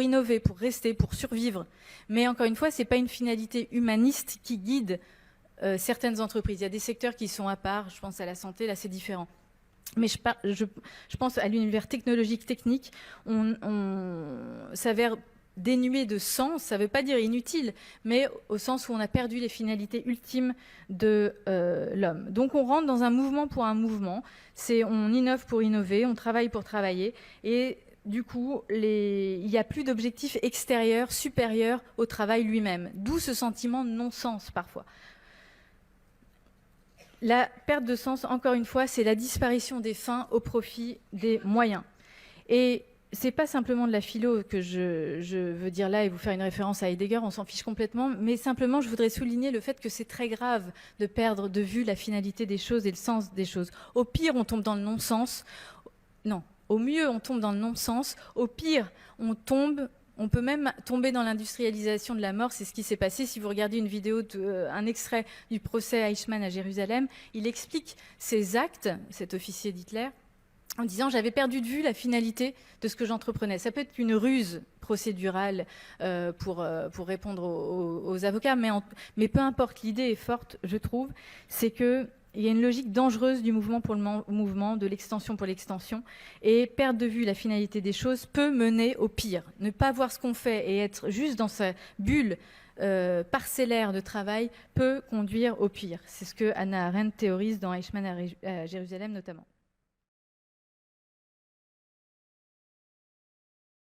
[SPEAKER 19] rester, pour survivre. Mais encore une fois, c'est pas une finalité humaniste qui guide certaines entreprises. Il y a des secteurs qui sont à part. Je pense à la santé, là c'est différent. Mais je pense à l'univers technologique, technique, on s'avère dénué de sens, ça ne veut pas dire inutile, mais au sens où on a perdu les finalités ultimes de l'homme. Donc on rentre dans un mouvement pour un mouvement, on innove pour innover, on travaille pour travailler, et du coup, il n'y a plus d'objectif extérieur, supérieur au travail lui-même, d'où ce sentiment de non-sens parfois. La perte de sens, encore une fois, c'est la disparition des fins au profit des moyens. Et c'est pas simplement de la philo que je veux dire là et vous faire une référence à Heidegger, on s'en fiche complètement, mais simplement je voudrais souligner le fait que c'est très grave de perdre de vue la finalité des choses et le sens des choses. Au pire, on tombe dans le non-sens. Non, au mieux, on tombe dans le non-sens. Au pire, on peut même tomber dans l'industrialisation de la mort, c'est ce qui s'est passé. Si vous regardez une vidéo, un extrait du procès Eichmann à Jérusalem, il explique ses actes, cet officier d'Hitler, en disant « j'avais perdu de vue la finalité de ce que j'entreprenais ». Ça peut être une ruse procédurale pour répondre aux avocats, mais peu importe, l'idée est forte, je trouve, c'est que il y a une logique dangereuse du mouvement pour le mouvement, de l'extension pour l'extension, et perdre de vue la finalité des choses peut mener au pire. Ne pas voir ce qu'on fait et être juste dans sa bulle parcellaire de travail peut conduire au pire. C'est ce que Hannah Arendt théorise dans Eichmann à Jérusalem notamment.